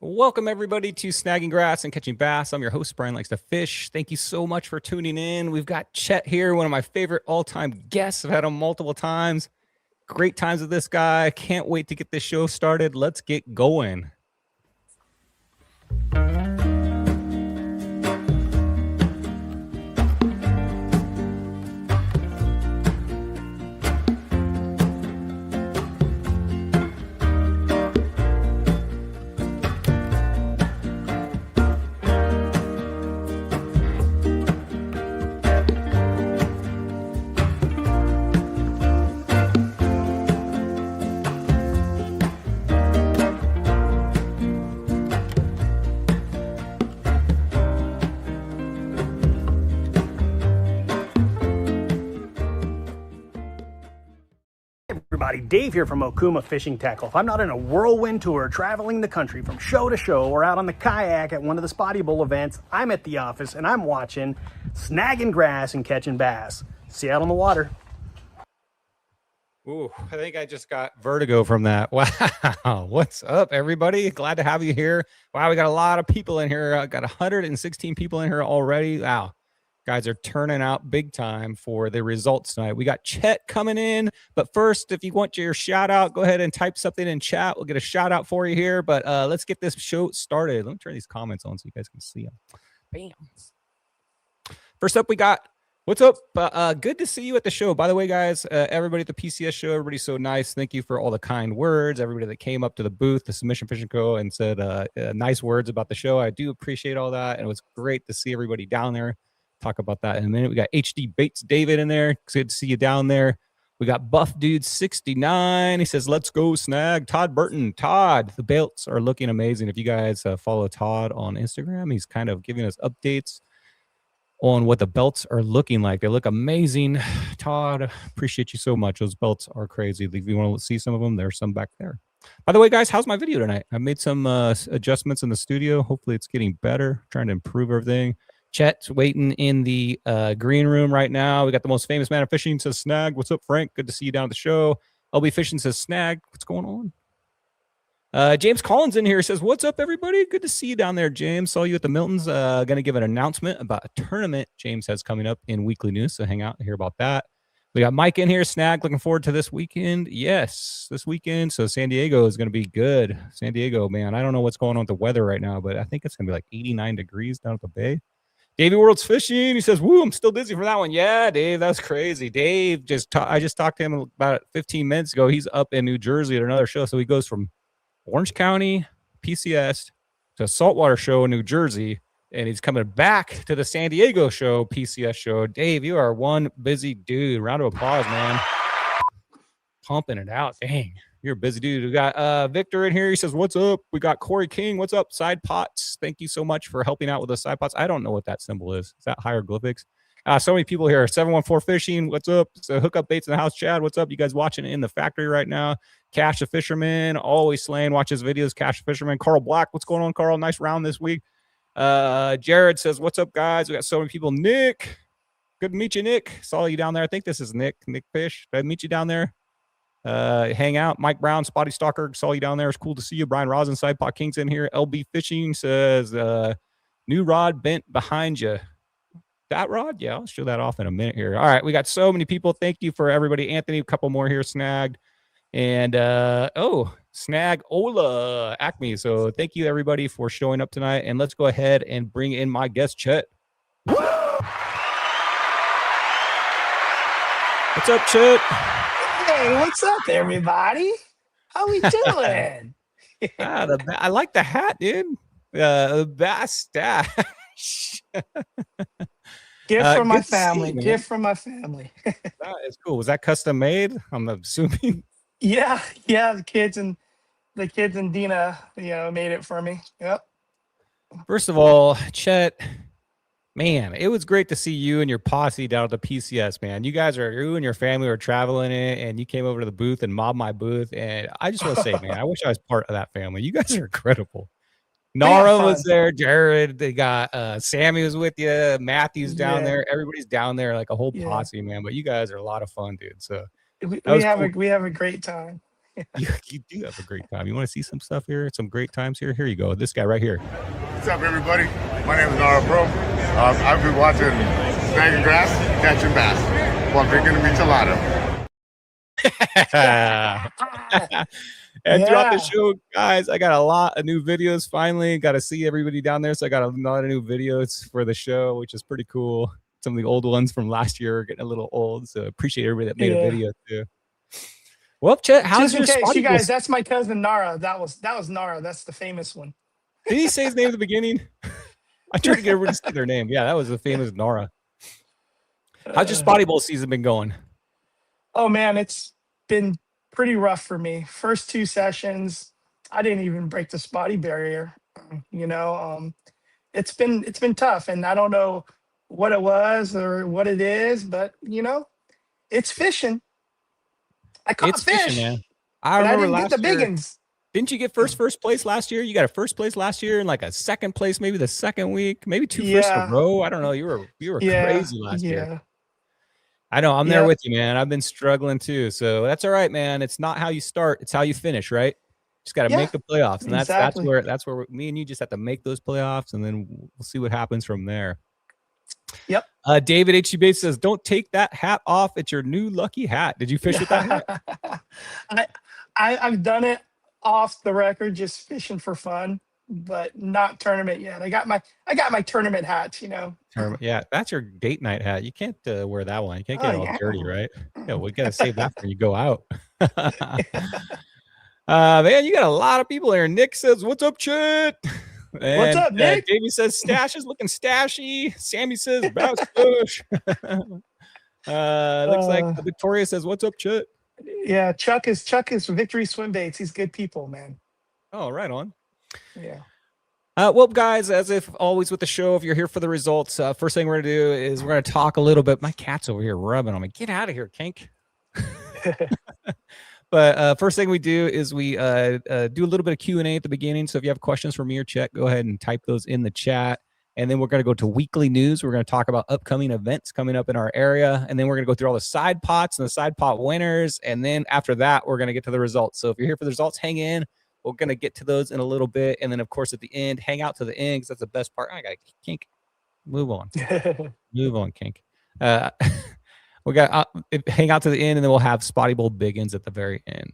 Welcome, everybody, to Snagging Grass and Catching Bass. I'm your host, Brian Likes to Fish. Thank you so much for tuning in. We've got Chet here, one of my favorite all-time guests. I've had him multiple times. Great times with this guy. Can't wait to get this show started. Let's get going. Dave here from Okuma Fishing Tackle. If I'm not in a whirlwind tour traveling the country from show to show or out on the kayak at one of the Spotty Bowl events, I'm at the office and I'm watching Snagging Grass and Catching Bass. See you out on the water. Ooh, I think I just got vertigo from that. Wow. What's up, everybody? Glad to have you here. Wow, we got a lot of people in here. I got 116 people in here already. Wow. Guys are turning out big time for the results tonight. We got Chet coming in. But first, if you want your shout out, go ahead and type something in chat. We'll get a shout out for you here. But let's get this show started. Let me turn these comments on so you guys can see them. Bam. First up, we got, what's up? Good to see you at the show. By the way, guys, everybody at the PCS show, everybody's so nice. Thank you for all the kind words. Everybody that came up to the booth, the Submission Fishing Co., and said nice words about the show. I do appreciate all that. And it was great to see everybody down there. Talk about that in a minute. We got HD Baits David in there. Good to see you down there. We got Buff Dude 69. He says, let's go snag. Todd Burton. Todd, the belts are looking amazing. If you guys follow Todd on Instagram, he's kind of giving us updates on what the belts are looking like. They look amazing. Todd, appreciate you so much. Those belts are crazy. If you want to see some of them, there's some back there. By the way, guys, how's my video tonight? I made some adjustments in the studio. Hopefully it's getting better. Trying to improve everything. Chet's waiting in the green room right now. We got the most famous man of fishing, says Snag. What's up, Frank? Good to see you down at the show. LB Fishing says Snag. What's going on? James Collins in here says, what's up, everybody? Good to see you down there, James. Saw you at the Miltons. Going to give an announcement about a tournament James has coming up in Weekly News, so hang out and hear about that. We got Mike in here. Snag, looking forward to this weekend. Yes, this weekend. So San Diego is going to be good. San Diego, man. I don't know what's going on with the weather right now, but I think it's going to be like 89 degrees down at the bay. Davey World's Fishing. He says, woo, I'm still dizzy for that one. Yeah, Dave, that's crazy. Dave, I just talked to him about 15 minutes ago. He's up in New Jersey at another show. So he goes from Orange County, PCS, to a saltwater show in New Jersey. And he's coming back to the San Diego show, PCS show. Dave, you are one busy dude. Round of applause, man. Pumping it out. Dang. You're a busy dude. We got Victor in here. He says, what's up? We got Corey King. What's up? Side pots. Thank you so much for helping out with the side pots. I don't know what that symbol is. Is that hieroglyphics? So many people here. 714 Fishing. What's up? So Hookup Baits in the house. Chad, what's up? You guys watching in the factory right now? Cash the Fisherman. Always slaying. Watch his videos. Cash the Fisherman. Carl Black. What's going on, Carl? Nice round this week. Jared says, what's up, guys? We got so many people. Nick. Good to meet you, Nick. Saw you down there. I think this is Nick Fish. Did I meet you down there? Hang out. Mike Brown, Spotty Stalker, saw you down there. It's cool to see you. Brian Rosin, Sidepot King's in here. LB Fishing says, new rod bent behind you. That rod? Yeah, I'll show that off in a minute here. All right, we got so many people. Thank you for everybody. Anthony, a couple more here snagged. And, Snag Ola Acme. So thank you, everybody, for showing up tonight. And let's go ahead and bring in my guest, Chet. What's up, Chet? Hey, what's up, everybody? How we doing? I like the hat, dude. The bass stash. Gift from my family. Gift from my family. That is cool. Was that custom made? I'm assuming. Yeah. The kids and Dina, made it for me. Yep. First of all, Chet, man, it was great to see you and your posse down at the PCS, man. You and your family were traveling it, and you came over to the booth and mobbed my booth. And I just want to say, man, I wish I was part of that family. You guys are incredible. Nara was there. Jared, they got Sammy was with you. Matthew's down there. Everybody's down there, like a whole posse, man. But you guys are a lot of fun, dude. So we have a great time. You do have a great time. You want to see some stuff here? Some great times here? Here you go. This guy right here. What's up, everybody? My name is Nara Pro. I've been watching snagging grass, catching bass while drinking a michelada. And throughout the show, guys, I got a lot of new videos. Finally, got to see everybody down there. So I got a lot of new videos for the show, which is pretty cool. Some of the old ones from last year are getting a little old. So appreciate everybody that made a video too. Well, Chet, how's your Spotty Spotty you guys? Bowl? That's my cousin Nara. That was Nara. That's the famous one. Did he say his name at the beginning? I tried to get everybody to say their name. Yeah, that was the famous Nara. How's your Spotty Bowl season been going? Oh man, it's been pretty rough for me. First 2 sessions, I didn't even break the spotty barrier. You know, it's been tough, and I don't know what it was or what it is, but you know, it's fishing. I caught fish, fishing, man. I remember didn't last get the year. biggins. Didn't you get first place last year? You got a first place last year and like a second place maybe the second week, maybe 2 firsts in a row. I don't know. You were crazy last year. I know. I'm there with you, man. I've been struggling too. So that's all right, man. It's not how you start, it's how you finish, right? Just got to make the playoffs. And that's where me and you just have to make those playoffs, and then we'll see what happens from there. Yep. David H. Bates says, "Don't take that hat off. It's your new lucky hat." Did you fish with that hat? I've done it off the record, just fishing for fun, but not tournament yet. I got my tournament hats, you know. Yeah, that's your date night hat. You can't wear that one. You can't get it all dirty, right? Yeah, we got to save that when you go out. Man, you got a lot of people there. Nick says, "What's up, Chet?" And, what's up, Nick? Davey says, "Stash is looking stashy." Sammy says, "Bass push." Looks like Victoria says, "What's up, Chet?" Yeah, Chuck is Victory Swim Baits. He's good people, man. Oh, right on. Yeah. Well, guys, as if always with the show, if you're here for the results, first thing we're gonna do is we're gonna talk a little bit. My cat's over here rubbing on me. Get out of here, Kink. But first thing we do is we do a little bit of Q&A at the beginning. So if you have questions for me or Chet, go ahead and type those in the chat. And then we're going to go to weekly news. We're going to talk about upcoming events coming up in our area. And then we're going to go through all the side pots and the side pot winners. And then after that, we're going to get to the results. So if you're here for the results, hang in. We're going to get to those in a little bit. And then, of course, at the end, hang out to the end because that's the best part. I got Kink. Move on. Move on, Kink. We got hang out to the end, and then we'll have Spotty Bowl biggins at the very end.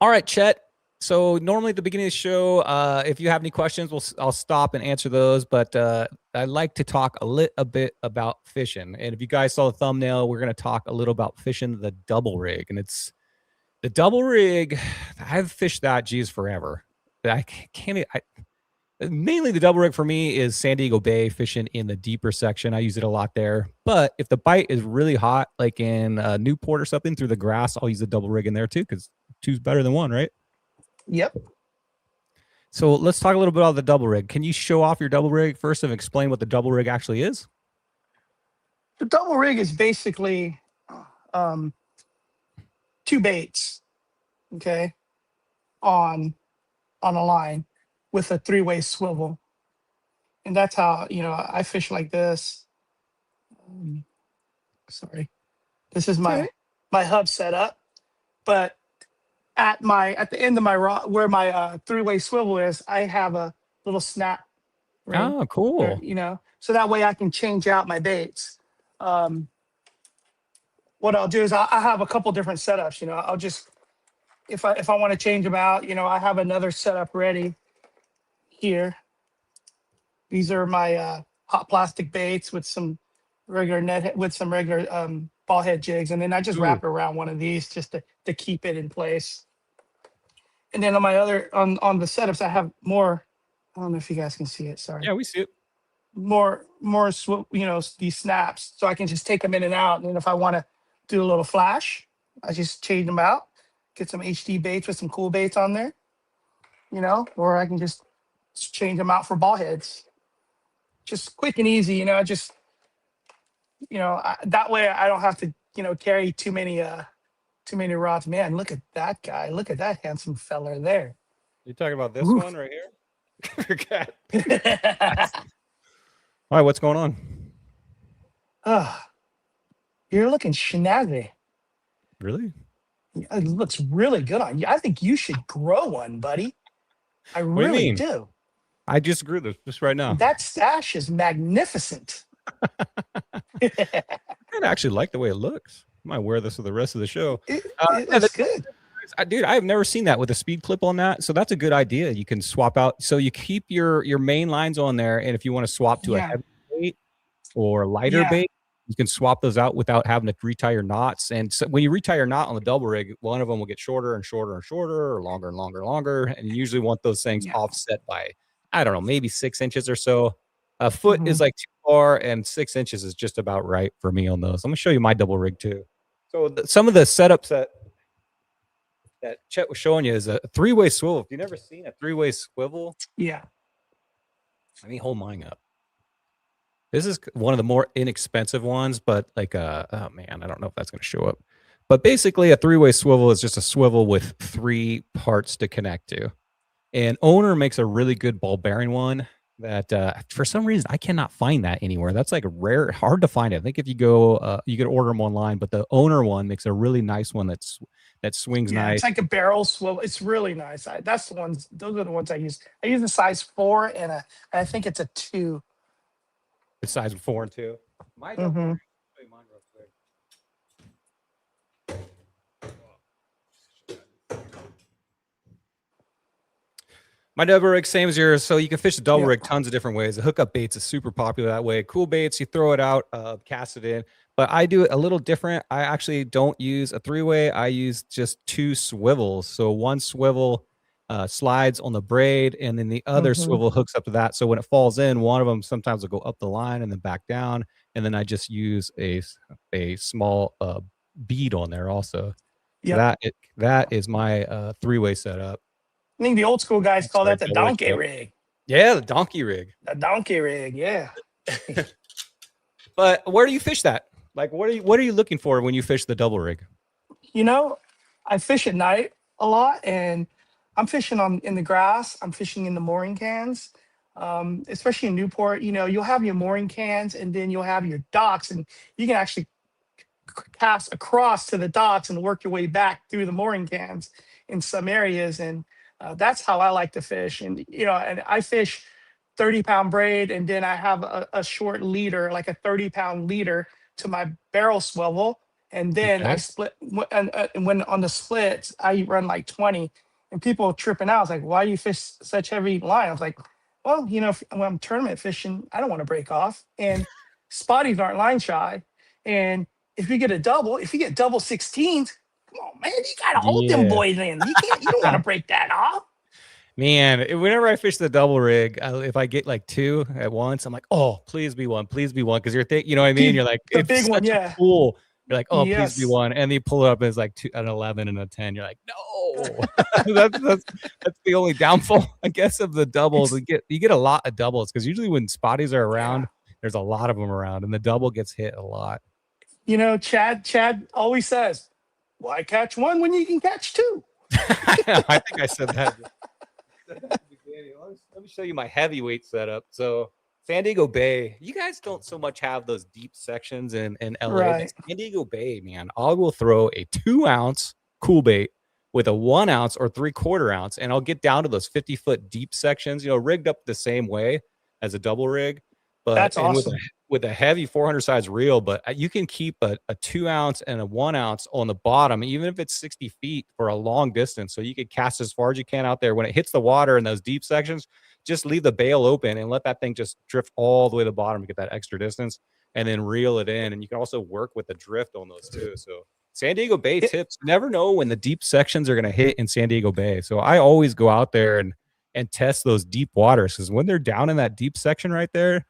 All right, Chet. So normally at the beginning of the show, if you have any questions, I'll stop and answer those. But I like to talk a little bit about fishing. And if you guys saw the thumbnail, we're going to talk a little about fishing the double rig. And it's the double rig. I've fished that, geez, forever. But I can't. Mainly the double rig for me is San Diego Bay, fishing in the deeper section. I use it a lot there. But if the bite is really hot, like in Newport or something through the grass, I'll use the double rig in there too, because two's better than one, right? Yep. So let's talk a little bit about the double rig. Can you show off your double rig first and explain what the double rig actually is? The double rig is basically 2 baits, okay, on a line with a 3-way swivel. And that's how, you know, I fish like this. Sorry. This is my hub setup. But at the end of my rod, where my 3-way swivel is, I have a little snap ring. Oh, cool. There, you know, so that way I can change out my baits. What I'll do is I have a couple different setups. You know, I'll just, if I want to change them out, you know, I have another setup ready here. These are my hot plastic baits with some regular ball head jigs, and then I just wrap it around one of these just to keep it in place. And then on my other on the setups, I have more. I don't know if you guys can see it. Sorry. Yeah, we see it. More you know, these snaps, so I can just take them in and out. And then if I want to do a little flash, I just change them out, get some HD baits with some cool baits on there, you know, or I can just change them out for ball heads. Just quick and easy, you know. Just, you know, that way I don't have to, you know, carry too many rods. Man, look at that guy. Look at that handsome fella there. You're talking about this one right here? All right, what's going on? You're looking snazzy. Really? It looks really good on you. I think you should grow one, buddy. I What do you really mean? do. I just grew this just right now. That stash is magnificent. I actually like the way it looks. I might wear this for the rest of the show. It Yeah, looks good. dude, I've never seen that with a speed clip on that. So that's a good idea. You can swap out. So you keep your main lines on there, and if you want to swap to a Yeah. heavy bait or lighter Yeah. bait, you can swap those out without having to retie your knots. And so when you retie your knot on the double rig, one of them will get shorter and shorter and shorter, or longer and longer and longer. And you usually want those things Yeah. offset by, I don't know, maybe 6 inches or so. A foot is Mhm. like too far, and 6 inches is just about right for me on those. I'm gonna show you my double rig too. So some of the setups that Chet was showing you is a three-way swivel. If you've never seen a three-way swivel, Yeah. let me hold mine up. This is one of the more inexpensive ones, but like, oh man, I don't know if that's going to show up. But basically, a three-way swivel is just a swivel with 3 parts to connect to. And Owner makes a really good ball bearing one that for some reason I cannot find that anywhere. That's like rare, hard to find it. I think if you go, you could order them online, but the Owner one makes a really nice one that swings Yeah. nice. It's like a barrel swivel. It's really nice. That's the ones. Those are the ones I use. I use a size 4 and I think it's a 2. It's size 4 and 2. My double Mhm. rig, show you mine real quick. My double rig, same as yours. So you can fish the double Yeah. rig tons of different ways. The hookup baits is super popular that way. Cool baits, you throw it out, cast it in. But I do it a little different. I actually don't use a 3-way. I use just 2 swivels. So one swivel slides on the braid, and then the other Mhm. swivel hooks up to that. So when it falls in, one of them sometimes will go up the line and then back down. And then I just use a small bead on there also. So Yep. that is my 3-way setup. I think the old school guys call Sorry, that the double rig donkey setup. rig. Yeah, the donkey rig. The donkey rig. Yeah. But where do you fish that? Like, what are you looking for when you fish the double rig? You know, I fish at night a lot, and I'm fishing in the grass. I'm fishing in the mooring cans, especially in Newport. You know, you'll have your mooring cans, and then you'll have your docks, and you can actually cast across to the docks and work your way back through the mooring cans in some areas. And that's how I like to fish. And and I fish 30-pound braid, and then I have a short leader, like a 30-pound leader, to my barrel swivel. And then I Okay. split, and when on the splits, I run like 20. And people tripping out. I was like, why do you fish such heavy line? I was like, well, when I'm tournament fishing, I don't want to break off. And spotties aren't line shy. And if you get double 16s, come on, man, you gotta hold them Yeah. boys in. You don't want to break that off. Man, whenever I fish the double rig, if I get like 2 at once, I'm like, oh, please be one, because you're you know what I mean? You're like, The it's big one, such a yeah. pool. You're like, oh, please be Yes. one, and you pull it up, and it's like an 11 and a 10. You're like, no. that's the only downfall, I guess, of the doubles. You get a lot of doubles because usually when spotties are around, there's a lot of them around, and the double gets hit a lot. Chad always says, why catch one when you can catch 2? I think I said that. Let me show you my heavyweight setup. So San Diego Bay, you guys don't so much have those deep sections in LA. Right. San Diego Bay, man, I will throw a 2-ounce cool bait with a 1 ounce or 3/4 ounce, and I'll get down to those 50-foot deep sections, rigged up the same way as a double rig, but That's awesome. with a heavy 400 size reel. But you can keep a 2-ounce and a 1 ounce on the bottom, even if it's 60 feet for a long distance. So you could cast as far as you can out there. When it hits the water in those deep sections, just leave the bail open and let that thing just drift all the way to the bottom to get that extra distance, and then reel it in. And you can also work with the drift on those too. So San Diego Bay tips, never know when the deep sections are going to hit in San Diego Bay. So I always go out there and test those deep waters, because when they're down in that deep section right there,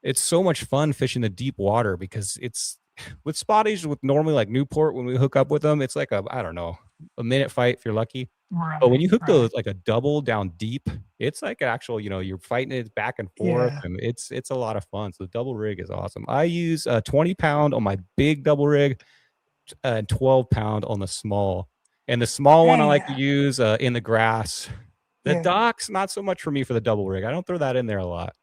it's so much fun fishing the deep water, because it's with spotties, with normally like Newport, when we hook up with them, it's like I don't know, a minute fight if you're lucky. Right. But when you hook those like a double down deep, it's like actual, you're fighting it back and forth, and it's a lot of fun. So the double rig is awesome. I use a 20-pound on my big double rig and 12-pound on the small. And the small one I like to use in the grass. The docks, not so much for me for the double rig. I don't throw that in there a lot.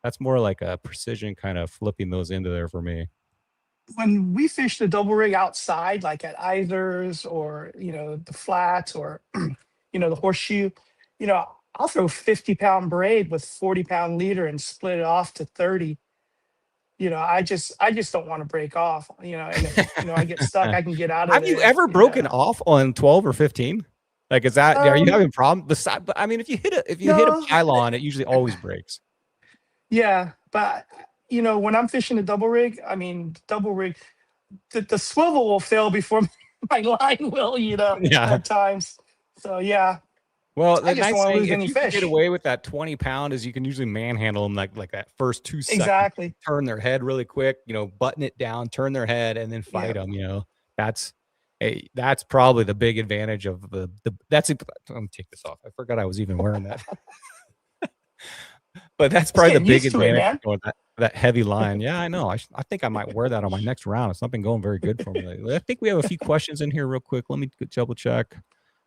That's more like a precision kind of flipping those into there for me. when we fish the double rig outside, like at Isers or, the flats or, the horseshoe, I'll throw 50-pound braid with 40-pound leader and split it off to 30. I just don't want to break off, and if, I get stuck, I can get out of Have you there. ever broken off on 12 or 15? Like, is that, are you having a problem? Besides, but I mean, if you hit a No. pylon, it usually always breaks. Yeah, but when I'm fishing a double rig, double rig, the swivel will fail before my line will, Yeah. at times. So yeah, Well, I the just don't nice want to thing, lose if any you can fish. get away with that 20-pound, is you can usually manhandle them like that first 2 seconds. Exactly. Turn their head really quick, button it down, turn their head, and then fight them. That's probably the big advantage of the. Let me take this off. I forgot I was even wearing that. But that's probably the big advantage of that heavy line. Yeah, I know. I think I might wear that on my next round. It's not been going very good for me lately. I think we have a few questions in here real quick. Let me double check.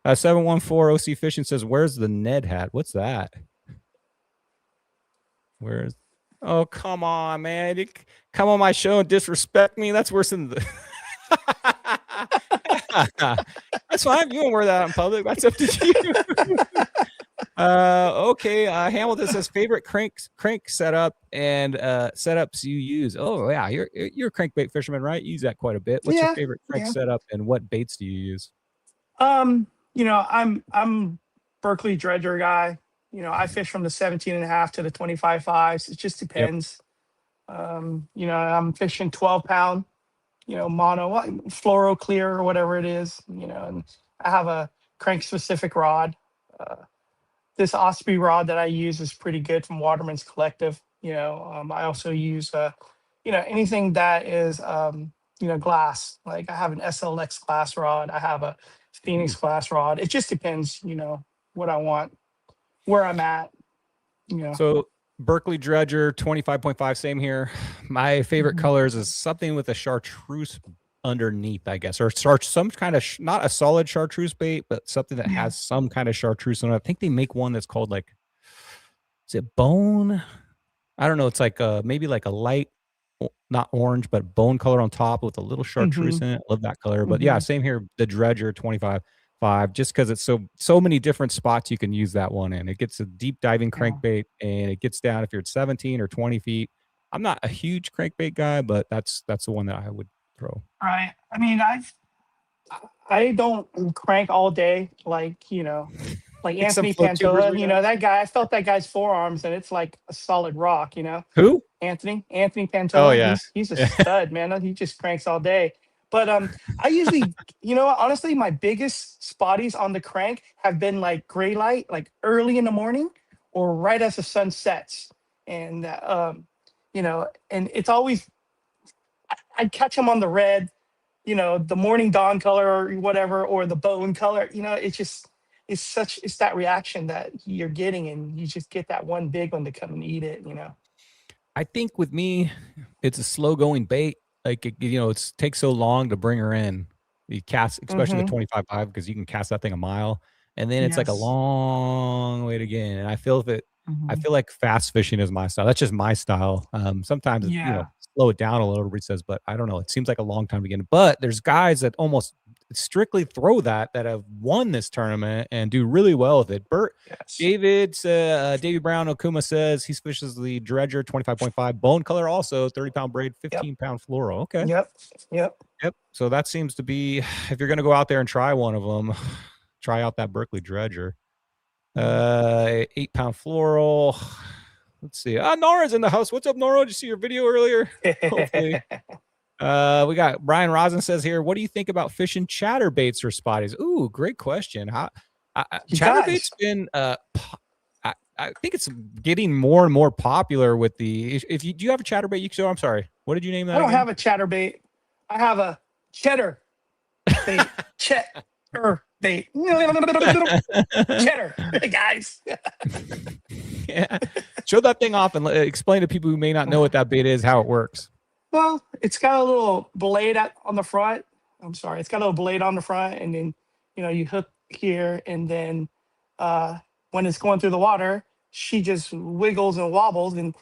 714 OC Fishing says, "Where's the Ned hat? What's that? Where's? Oh, come on, man! You come on my show and disrespect me. That's worse than the." That's fine. You don't wear that in public. That's up to you. Okay. Hamilton says favorite crank setup and setups you use. Oh yeah, you're a crankbait fisherman, right? You use that quite a bit. What's your favorite crank setup and what baits do you use? I'm Berkeley dredger guy. I fish from the 17.5 to the 25.5s. It just depends. I'm fishing 12-pound, mono, fluoro clear or whatever it is, and I have a crank specific rod. This Osprey rod that I use is pretty good from Waterman's Collective. I also use, anything that is, glass. Like I have an SLX glass rod. I have a Phoenix glass rod. It just depends, what I want, where I'm at. So Berkeley Dredger 25.5, same here. My favorite colors is something with a chartreuse underneath, I guess, or some kind of not a solid chartreuse bait, but something that has some kind of chartreuse on it. I think they make one that's called is it bone? I don't know. It's like maybe like a light, not orange, but bone color on top with a little chartreuse in it. Love that color. But yeah, same here. The Dredger 25.5, just because it's so many different spots you can use that one in. It gets a deep diving crankbait, and it gets down if you're at 17 or 20 feet. I'm not a huge crankbait guy, but that's the one that I would throw. Right. I mean, I don't crank all day like Anthony Pantola. That guy. I felt that guy's forearms, and it's like a solid rock. Who? Anthony Pantola. Oh yeah, he's a stud, man. He just cranks all day. But I usually, honestly, my biggest spotties on the crank have been like gray light, like early in the morning, or right as the sun sets, and and it's always I'd catch them on the red, the morning dawn color or whatever, or the bone color. It's that reaction that you're getting, and you just get that one big one to come and eat it. I think with me, it's a slow going bait. Like it takes so long to bring her in. You cast, especially the 25.5, because you can cast that thing a mile, and then it's like a long way to get in. And I feel I feel like fast fishing is my style. That's just my style. Sometimes slow it down a little, everybody says, but I don't know. It seems like a long time to get in. But there's guys that almost strictly throw that have won this tournament and do really well with it. David Brown Okuma says he fishes the Dredger 25.5 bone color, also 30-pound braid, 15-pound fluoro. Okay. Yep. So that seems to be, if you're going to go out there and try one of them, try out that Berkeley Dredger. 8-pound floral. Let's see. Nora's in the house. What's up, Nora? Did you see your video earlier? Hopefully. We got Brian Rosin says here, what do you think about fishing chatterbaits or spotties? Ooh, great question. Chatterbait's been I think it's getting more and more popular with the do you have a chatterbait you can show? I'm sorry. What did you name that? I don't have a chatterbait. I have a cheddar bait. Bait. Cheddar, guys. Yeah. Show that thing off and explain to people who may not know what that bait is, how it works. Well, it's got a little blade on the front. It's got a little blade on the front, and then you hook here, and then when it's going through the water, she just wiggles and wobbles, and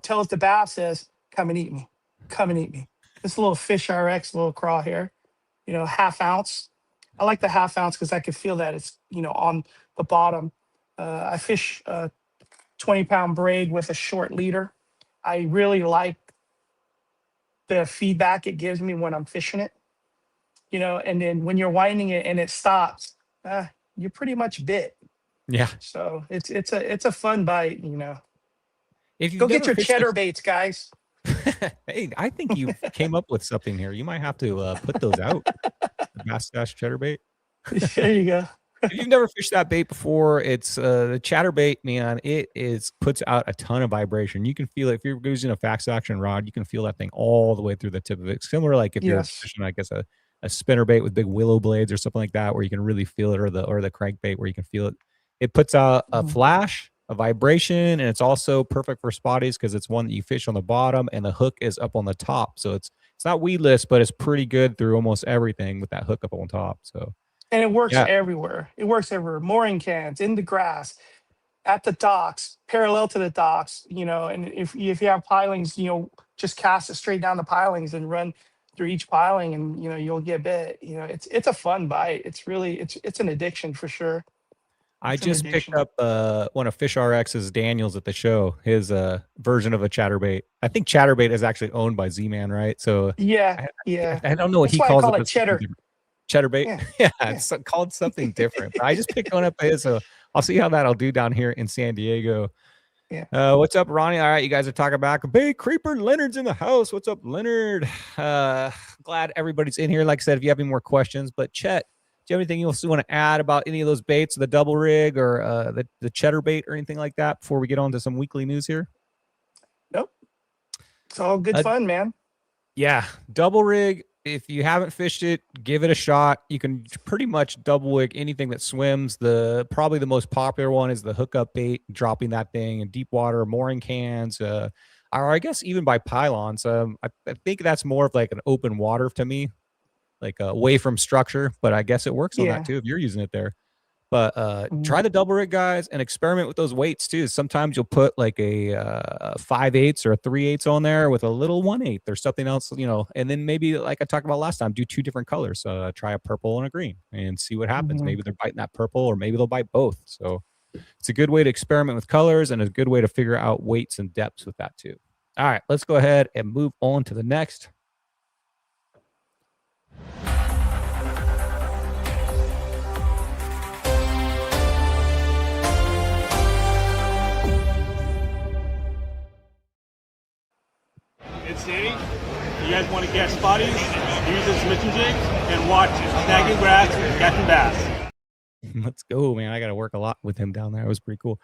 tells the bass, says, "Come and eat me, come and eat me." this little Fish RX little craw here, you know, 1/2 ounce. I like the 1/2 ounce because I can feel that it's, you know, on the bottom. I fish a 20-pound braid with a short leader. I really like the feedback it gives me when I'm fishing it, you know, and then when you're winding it and it stops, you're pretty much bit. Yeah. So it's a fun bite, you know. If you've Go get never your fished cheddar baits, guys. Hey, I think you came up with something here. You might have to put those out. The Bass Stash cheddar bait. There you go. If you've never fished that bait before, it's the chatterbait, man. It puts out a ton of vibration. You can feel it if you're using a fast action rod. You can feel that thing all the way through the tip of it. Similar, like if you're Yes. fishing, I guess a spinner bait with big willow blades or something like that, where you can really feel it, or the crankbait where you can feel it. It puts out a flash, a vibration, and it's also perfect for spotties because it's one that you fish on the bottom and the hook is up on the top. So it's not weedless, but it's pretty good through almost everything with that hook up on top. So. And it works Yeah. everywhere. It works everywhere. Mooring cans, in the grass, at the docks, parallel to the docks, you know, and if you have pilings, you know, just cast it straight down the pilings and run through each piling and, you know, you'll get bit. You know, it's a fun bite. It's really, it's an addiction for sure. I It's an just picked addiction. up one of Fish RX's Daniels at the show, his version of a chatterbait. I think chatterbait is actually owned by Z-Man, right? So Yeah, yeah. I don't know what That's he why I calls call it. it But something cheddar. different. Chatterbait? Yeah, Yeah, yeah. it's called something different. But I just picked one up his, so I'll see how that'll do down here in San Diego. Yeah. What's up, Ronnie? All right, you guys are talking back. Big Creeper Leonard's in the house. What's up, Leonard? Glad everybody's in here. Like I said, if you have any more questions, but Chet, do you have anything else you want to add about any of those baits, the double rig or the cheddar bait or anything like that before we get on to some weekly news here? Nope. It's all good fun, man. Yeah, double rig. If you haven't fished it, give it a shot. You can pretty much double rig anything that swims. Probably the most popular one is the hookup bait, dropping that thing in deep water, mooring cans, or I guess even by pylons. I think that's more of like an open water to me, like away from structure. But I guess it works on Yeah. that too if you're using it there. But try the double rig, guys, and experiment with those weights too. Sometimes you'll put like a 5/8 or a 3/8 on there with a little 1/8 or something else, you know. And then maybe, like I talked about last time, do 2 different colors. Try a purple and a green and see what happens. Maybe they're biting that purple, or maybe they'll bite both. So it's a good way to experiment with colors and a good way to figure out weights and depths with that too. All right, let's go ahead and move on to the next. It's Danny. You guys want to catch spotties? Use this mission jig and watch snagging grass and catching bass. Let's go, man. I got to work a lot with him down there. It was pretty cool.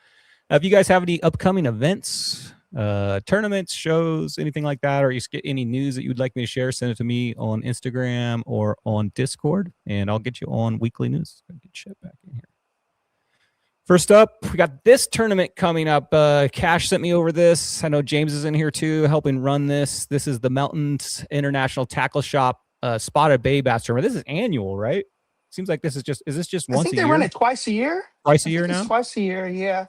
If you guys have any upcoming events, tournaments, shows, anything like that, or you get any news that you'd like me to share, send it to me on Instagram or on Discord, and I'll get you on weekly news. Get Chet back in here. First up, we got this tournament coming up. Cash sent me over this. I know James is in here too, helping run this. This is the Mountains International Tackle Shop Spotted Bay Bass Tournament. This is annual, right? Seems like this is just once a year? I think they run it twice a year. Twice a year now? Twice a year, yeah.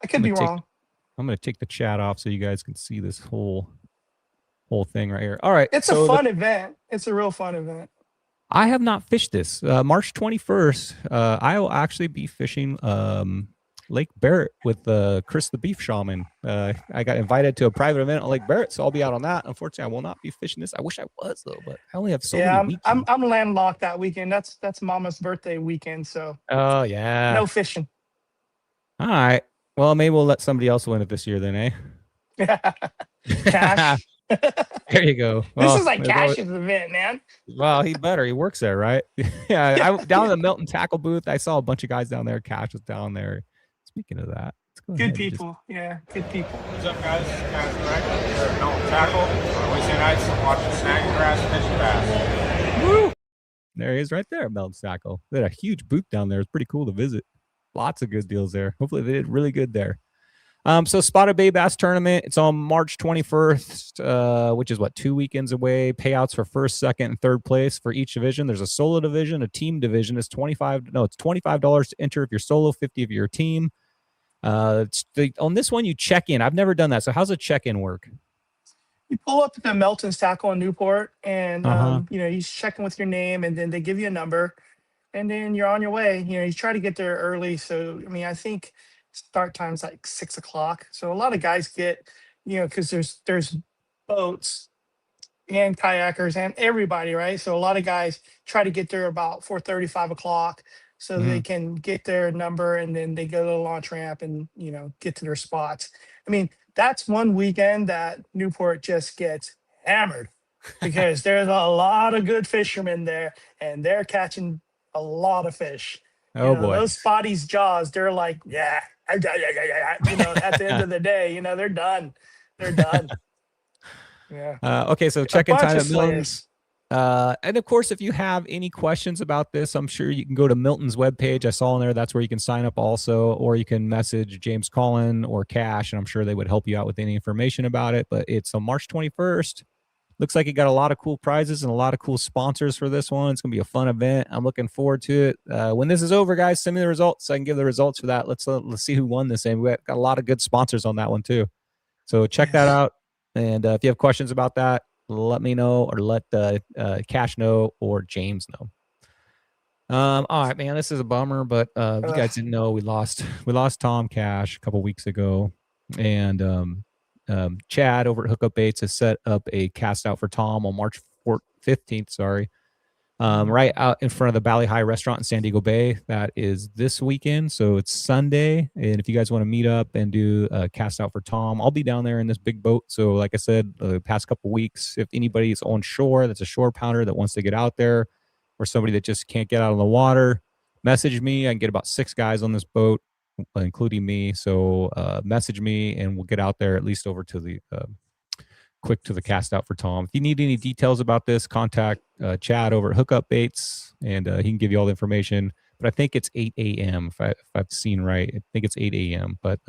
I could be wrong. I'm going to take the chat off so you guys can see this whole thing right here. All right. It's a fun event. It's a real fun event. I have not fished this. March 21st, I will actually be fishing Lake Barrett with Chris the Beef Shaman. I got invited to a private event on Lake Barrett, so I'll be out on that. Unfortunately, I will not be fishing this. I wish I was, though, but I only have so many weekends. I'm landlocked that weekend. That's Mama's birthday weekend, so oh yeah, no fishing. All right. Well, maybe we'll let somebody else win it this year then, eh? Cash. There you go. This is like Cash's event, man. Well, he better. He works there, right? Yeah. I down in the Milton Tackle booth. I saw a bunch of guys down there. Cash was down there. Speaking of that, let's go Good ahead people. Yeah, good people. What's up, guys? Chet Prak and Brian, Tackle. Wednesday nights, watching snagging grass, fishing bass. Woo! There he is right there, Milton Tackle. They had a huge booth down there. It's pretty cool to visit. Lots of good deals there. Hopefully they did really good there. So Spotted Bay Bass Tournament, it's on March 21st, which is 2 weekends away. Payouts for first, second, and third place for each division. There's a solo division, a team division. It's $25 to enter if you're solo, $50 if you're a team. On this one, you check in. I've never done that. So how's a check-in work? You pull up to Melton's Tackle in Newport, and Uh-huh. he's checking with your name, and then they give you a number, and then you're on your way. You try to get there early. So I mean, I think start time's like 6 o'clock. So a lot of guys get, because there's boats and kayakers and everybody, right? So a lot of guys try to get there about 4:30, 5 o'clock, so they Mhm. can get their number, and then they go to the launch ramp and get to their spots. I mean, that's one weekend that Newport just gets hammered because there's a lot of good fishermen there, and they're catching a lot of fish. Oh boy. Those spotties jaws, they're like, yeah, at the end of the day, they're done. They're done. Yeah. Okay, so A check-in bunch time of at Milton's. slayers. And of course, if you have any questions about this, I'm sure you can go to Milton's webpage. I saw in there, that's where you can sign up also, or you can message James Collin or Cash, and I'm sure they would help you out with any information about it. But it's on March 21st. Looks like you got a lot of cool prizes and a lot of cool sponsors for this one. It's going to be a fun event. I'm looking forward to it. When this is over, guys, send me the results so I can give the results for that. Let's see who won this. And we got a lot of good sponsors on that one too. So check that out. And if you have questions about that, let me know, or let Cash know, or James know. All right, man, this is a bummer, but you guys didn't know we lost Tom Cash a couple weeks ago, and Chad over at Hookup Baits has set up a cast out for Tom on March 15th. Sorry. Right out in front of the Valley High restaurant in San Diego Bay. That is this weekend. So it's Sunday. And if you guys want to meet up and do a cast out for Tom, I'll be down there in this big boat. So like I said, the past couple weeks, if anybody's on shore, that's a shore pounder that wants to get out there, or somebody that just can't get out on the water, message me. I can get about 6 guys on this boat, including me. So message me and we'll get out there at least over to the quick to the cast out for Tom. If you need any details about this, contact Chad over at Hookup Baits, and he can give you all the information. But I think it's 8 a.m. If I've seen right. I think it's 8 a.m. But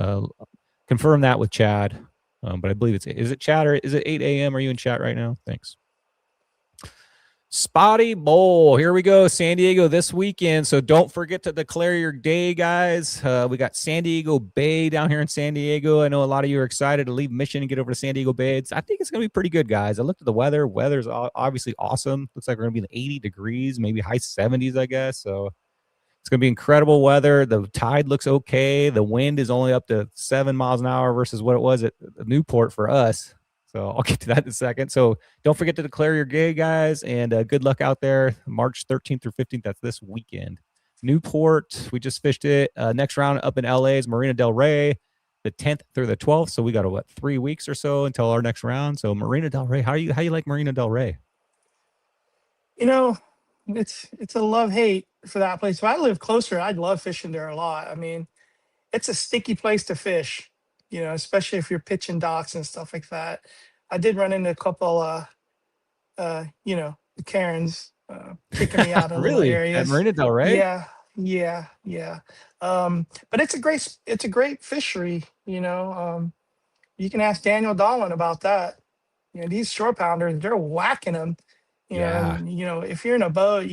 confirm that with Chad. But I believe is it Chad, or is it 8 a.m.? Are you in chat right now? Thanks. Spotty Bowl. Here we go. San Diego this weekend. So don't forget to declare your day, guys. We got San Diego Bay down here in San Diego. I know a lot of you are excited to leave Mission and get over to San Diego Bay. I think it's going to be pretty good, guys. I looked at the weather. Weather's obviously awesome. Looks like we're going to be in 80 degrees, maybe high 70s, I guess. So it's going to be incredible weather. The tide looks okay. The wind is only up to 7 miles an hour versus what it was at Newport for us. So I'll get to that in a second. So don't forget to declare your day, guys, and good luck out there. March 13th through 15th. That's this weekend. Newport, we just fished it. Next round up in LA is Marina Del Rey, the 10th through the 12th. So we got 3 weeks or so until our next round. So Marina Del Rey, how you like Marina Del Rey? It's a love-hate for that place. If I live closer, I'd love fishing there a lot. I mean, it's a sticky place to fish, especially if you're pitching docks and stuff like that. I did run into a couple Karens kicking me out of little Really? areas. At Marina Del Rey? Yeah. But it's a great fishery, you can ask Daniel Dolan about that. These shore pounders, they're whacking them. Yeah. If you're in a boat,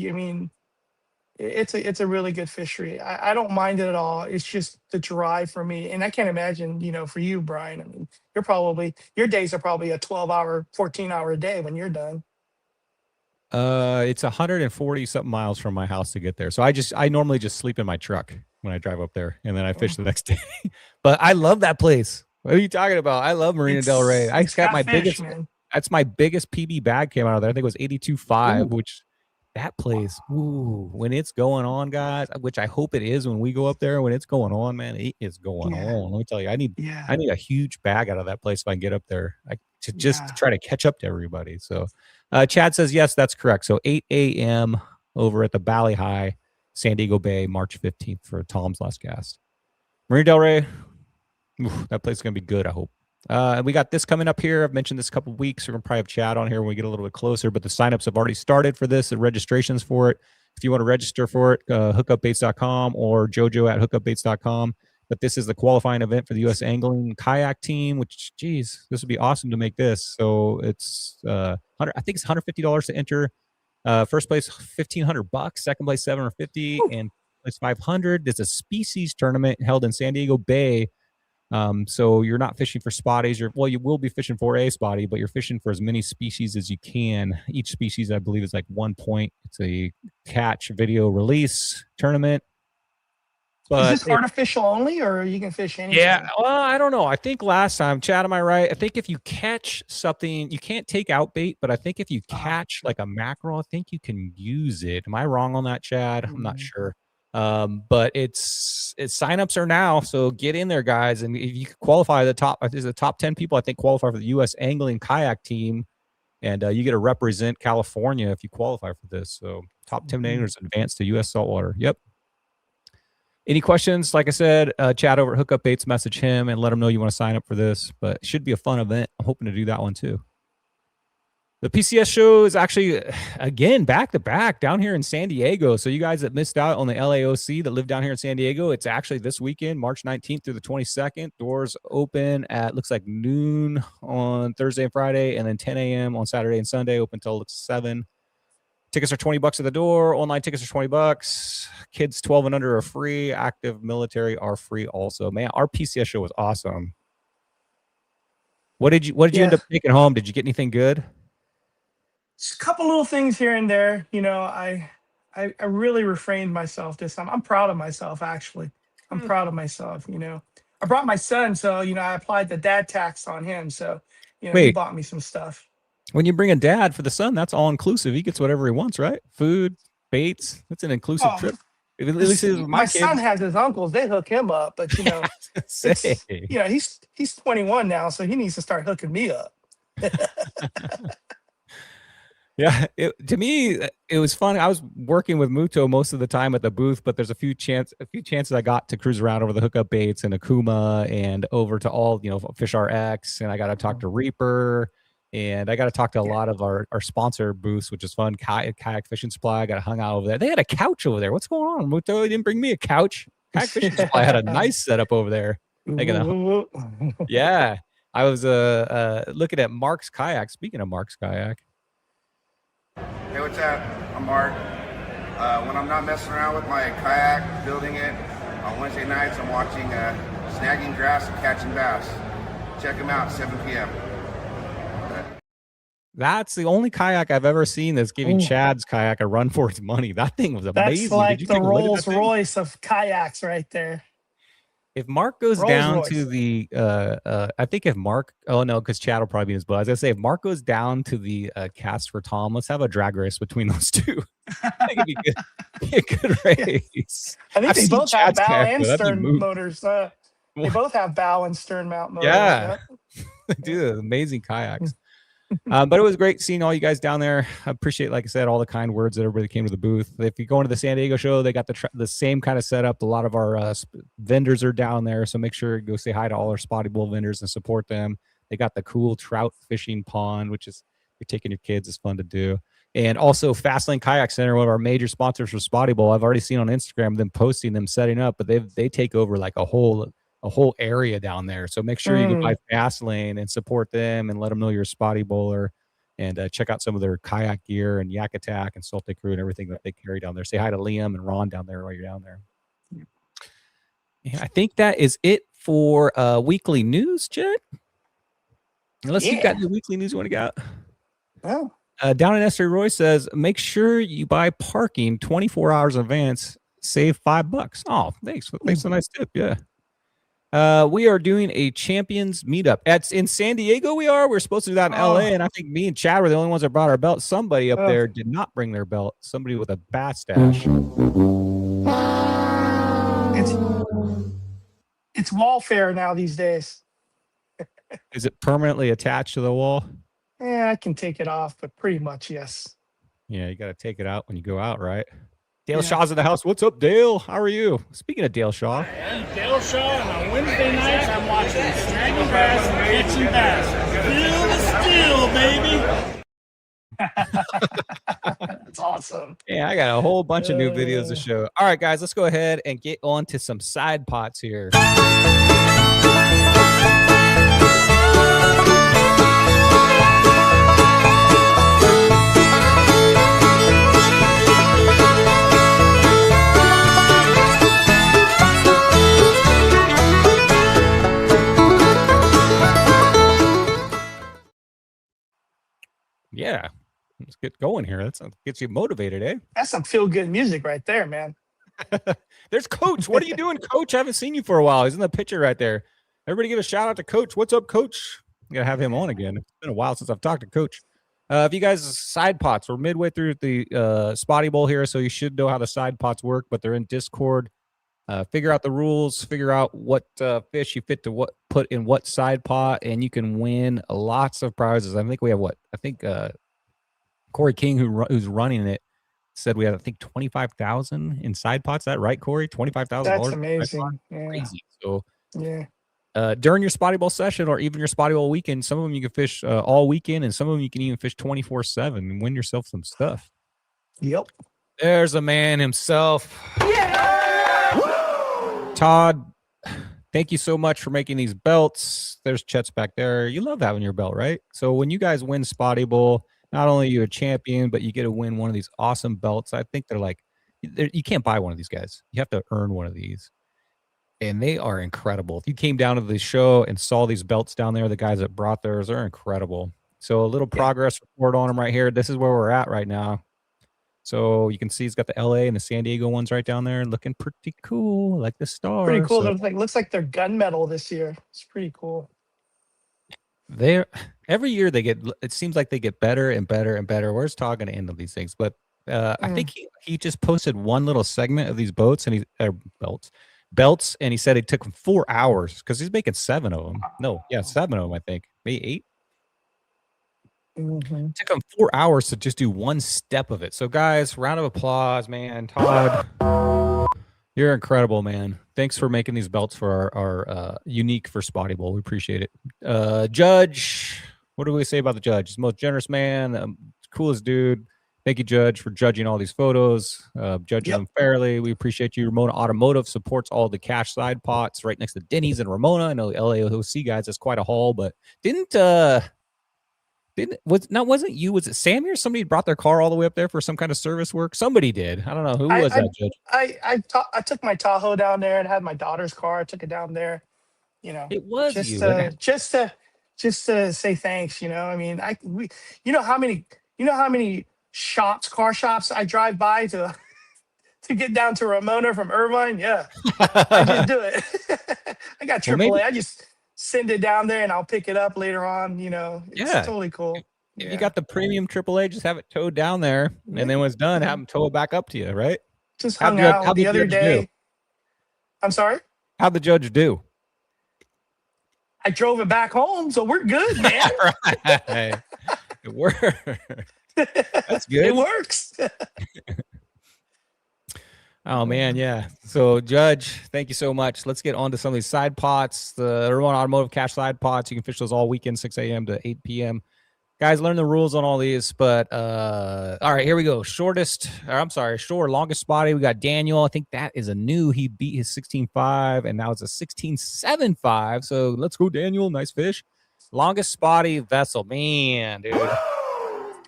it's a really good fishery. I don't mind it at all. It's just the drive for me. And I can't imagine, for you, Brian, I mean, your days are probably a 12-hour, 14-hour day when you're done. It's 140 something miles from my house to get there. So I normally just sleep in my truck when I drive up there, and then I fish the next day. But I love that place. What are you talking about? I love Marina Del Rey. I got my biggest, man. That's my biggest PB bag came out of there. I think it was 82.5, which that place, when it's going on, guys, which I hope it is when we go up there. When it's going on, man, it is going on. Let me tell you, I need a huge bag out of that place if I can get up there to try to catch up to everybody. So Chad says, yes, that's correct. So 8 a.m. over at the Valley High, San Diego Bay, March 15th for Tom's last cast. Marina Del Rey, that place is going to be good, I hope. And we got this coming up here. I've mentioned this a couple of weeks. We're going to probably have Chad on here when we get a little bit closer, but the signups have already started for this, the registrations for it. If you want to register for it, hookupbaits.com or jojo at hookupbaits.com. But this is the qualifying event for the U.S. Angling Kayak Team, which, geez, this would be awesome to make this. So it's, I think it's $150 to enter. First place, $1,500. Second place, $750, and place $500. It's a species tournament held in San Diego Bay So you're not fishing for spotties. You will be fishing for a spotty, but you're fishing for as many species as you can. Each species, I believe, is like 1 point. It's a catch video release tournament. But is this artificial only, or you can fish anything? Yeah, well, I don't know. I think last time, Chad, am I right? I think if you catch something, you can't take out bait, but I think if you catch like a mackerel, I think you can use it. Am I wrong on that, Chad? I'm not sure. But it's signups are now, so get in there, guys. And if you qualify the top 10 people, I think qualify for the U.S. angling kayak team, and you get to represent California if you qualify for this. So top 10 anglers advance to U.S. saltwater. Yep. Any questions? Like I said, Chad over at Hookup Baits, message him and let him know you want to sign up for this. But it should be a fun event. I'm hoping to do that one too. The PCS show is actually, again, back-to-back down here in San Diego. So you guys that missed out on the LAOC that live down here in San Diego, it's actually this weekend, March 19th through the 22nd. Doors open at, looks like noon on Thursday and Friday, and then 10 a.m. on Saturday and Sunday, open until 7. Tickets are $20 at the door. Online tickets are $20. Kids 12 and under are free. Active military are free also. Man, our PCS show was awesome. What did you end up taking home? Did you get anything good? Just a couple little things here and there. You know, I really refrained myself this time. I'm proud of myself, actually. I'm proud of myself, you know. I brought my son, so, you know, I applied the dad tax on him. So, you know, he bought me some stuff. When you bring a dad for the son, that's all inclusive. He gets whatever he wants, right? Food, baits. That's an inclusive trip. At least my son has his uncles. They hook him up, but you know, you know, he's 21 now, so he needs to start hooking me up. Yeah, to me, it was fun. I was working with Muto most of the time at the booth, but there's a few chances I got to cruise around over the hookup baits and Akuma and over to all, you know, Fish RX, and I got to talk to Reaper. And I got to talk to a lot of our sponsor booths, which is fun. Kayak Fishing Supply. I got to hung out over there. They had a couch over there. What's going on, Muto? You didn't bring me a couch. Kayak Fishing Supply had a nice setup over there. Yeah. I was looking at Mark's kayak. Speaking of Mark's kayak. Hey, what's up? I'm Mark. When I'm not messing around with my kayak, building it, on Wednesday nights I'm watching Snagging Grass and Catching Bass. Check them out, 7 p.m. That's the only kayak I've ever seen that's giving Chad's kayak a run for its money. That thing was amazing. That's like the Rolls Royce of kayaks right there. If Mark goes down to the, I think if Mark, because Chad will probably be in his boat. I was going to say, if Mark goes down to the Cast for Tom, let's have a drag race between those two. I think it'd be a good race. I think they both have bow and stern motors. They both have bow and stern mount motors. Yeah. Dude, amazing kayaks. But it was great seeing all you guys down there. I appreciate, like I said, all the kind words that everybody came to the booth. If you go into the San Diego show, they got the same kind of setup. A lot of our vendors are down there, so make sure you go say hi to all our Spotty Bowl vendors and support them. They got the cool trout fishing pond, which is, you're taking your kids, is fun to do. And also Fastlane Kayak Center, one of our major sponsors for Spotty Bowl. I've already seen on Instagram them posting them setting up, but they take over like a whole area down there. So make sure you go by Fastlane and support them and let them know you're a Spotty Bowler, and check out some of their kayak gear and Yak Attack and Salty Crew and everything that they carry down there. Say hi to Liam and Ron down there while you're down there. And I think that is it for weekly news, Chet. Unless you've got your weekly news you want to get out. Oh. Down in Esther Roy says, make sure you buy parking 24 hours in advance, save $5. Oh, thanks. Thanks for a nice tip. Yeah. We are doing a champions meetup. In San Diego. We're supposed to do that in LA, and I think me and Chad were the only ones that brought our belt. Somebody up there did not bring their belt. Somebody with a bass stash. It's wallfare now these days. Is it permanently attached to the wall? Yeah, I can take it off, but pretty much yes. Yeah, you got to take it out when you go out, right? Dale Shaw's in the house. What's up, Dale? How are you? Speaking of Dale Shaw. I'm Dale Shaw, and on Wednesday nights I'm watching Snagging Grass and Catching Bass. Feel the steel, baby. That's awesome. Yeah, I got a whole bunch of new videos to show. All right, guys, let's go ahead and get on to some side pots here. Yeah. Let's get going here. That gets you motivated, eh? That's some feel good music right there, man. There's Coach. What are you doing, Coach? I haven't seen you for a while. He's in the picture right there. Everybody give a shout out to Coach. What's up, Coach? I'm going to have him on again. It's been a while since I've talked to Coach. If you guys side pots, we're midway through the Spotty Bowl here, so you should know how the side pots work, but they're in Discord. Figure out the rules, figure out what fish you fit to put in what side pot, and you can win lots of prizes. I think we have Corey King, who's running it, said we have, I think, 25,000 in side pots. Is that right, Corey? $25,000. That's amazing. Yeah. Crazy. So yeah. During your Spotty Bowl session or even your Spotty Bowl weekend, some of them you can fish all weekend, and some of them you can even fish 24/7 and win yourself some stuff. Yep. There's a man himself. Yeah! Todd, thank you so much for making these belts. There's Chet's back there. You love having your belt, right? So when you guys win Spotty Bowl, not only are you a champion, but you get to win one of these awesome belts. I think you can't buy one of these guys. You have to earn one of these. And they are incredible. If you came down to the show and saw these belts down there, the guys that brought theirs are incredible. So a little progress report on them right here. This is where we're at right now. So you can see he's got the LA and the San Diego ones right down there, looking pretty cool, like the stars. Pretty cool. So, Looks like they're gunmetal this year. It's pretty cool. Every year it seems like they get better and better and better. Where's Todd going to end of these things? But I think he just posted one little segment of these belts, and and he said it took him 4 hours because he's making 7 of them. No, yeah, 7 of them, I think. Maybe 8. Mm-hmm. It took him 4 hours to just do one step of it. So, guys, round of applause, man. Todd, you're incredible, man. Thanks for making these belts for our unique for Spotty Bowl. We appreciate it. Judge, what do we say about the judge? He's the most generous man, coolest dude. Thank you, Judge, for judging all these photos, judging them fairly. We appreciate you. Ramona Automotive supports all the cash side pots right next to Denny's and Ramona. I know LAOC guys, that's quite a haul, but wasn't you? Was it Sammy or somebody brought their car all the way up there for some kind of service work? Somebody did. I don't know who was that, Judge. I took my Tahoe down there and had my daughter's car. I took it down there. It was just to say thanks. I mean, you know how many car shops I drive by to get down to Ramona from Irvine. Yeah, I just do it. I got AAA. I just send it down there and I'll pick it up later on. It's totally cool. If you got the premium AAA, just have it towed down there, and then when it's done, have them tow it back up to you, right? Just hung out the other day. I'm sorry? How'd the judge do? I drove it back home, so we're good, man. Right. It worked. That's good. It works. Oh, man, yeah. So, Judge, thank you so much. Let's get on to some of these side pots. The Ramona Automotive Cash side pots. You can fish those all weekend, 6 a.m. to 8 p.m. Guys, learn the rules on all these. But, all right, here we go. Longest spotty. We got Daniel. I think that is a new. He beat his 16.5, and now it's a 16.75. So, let's go, Daniel. Nice fish. Longest spotty vessel. Man, dude.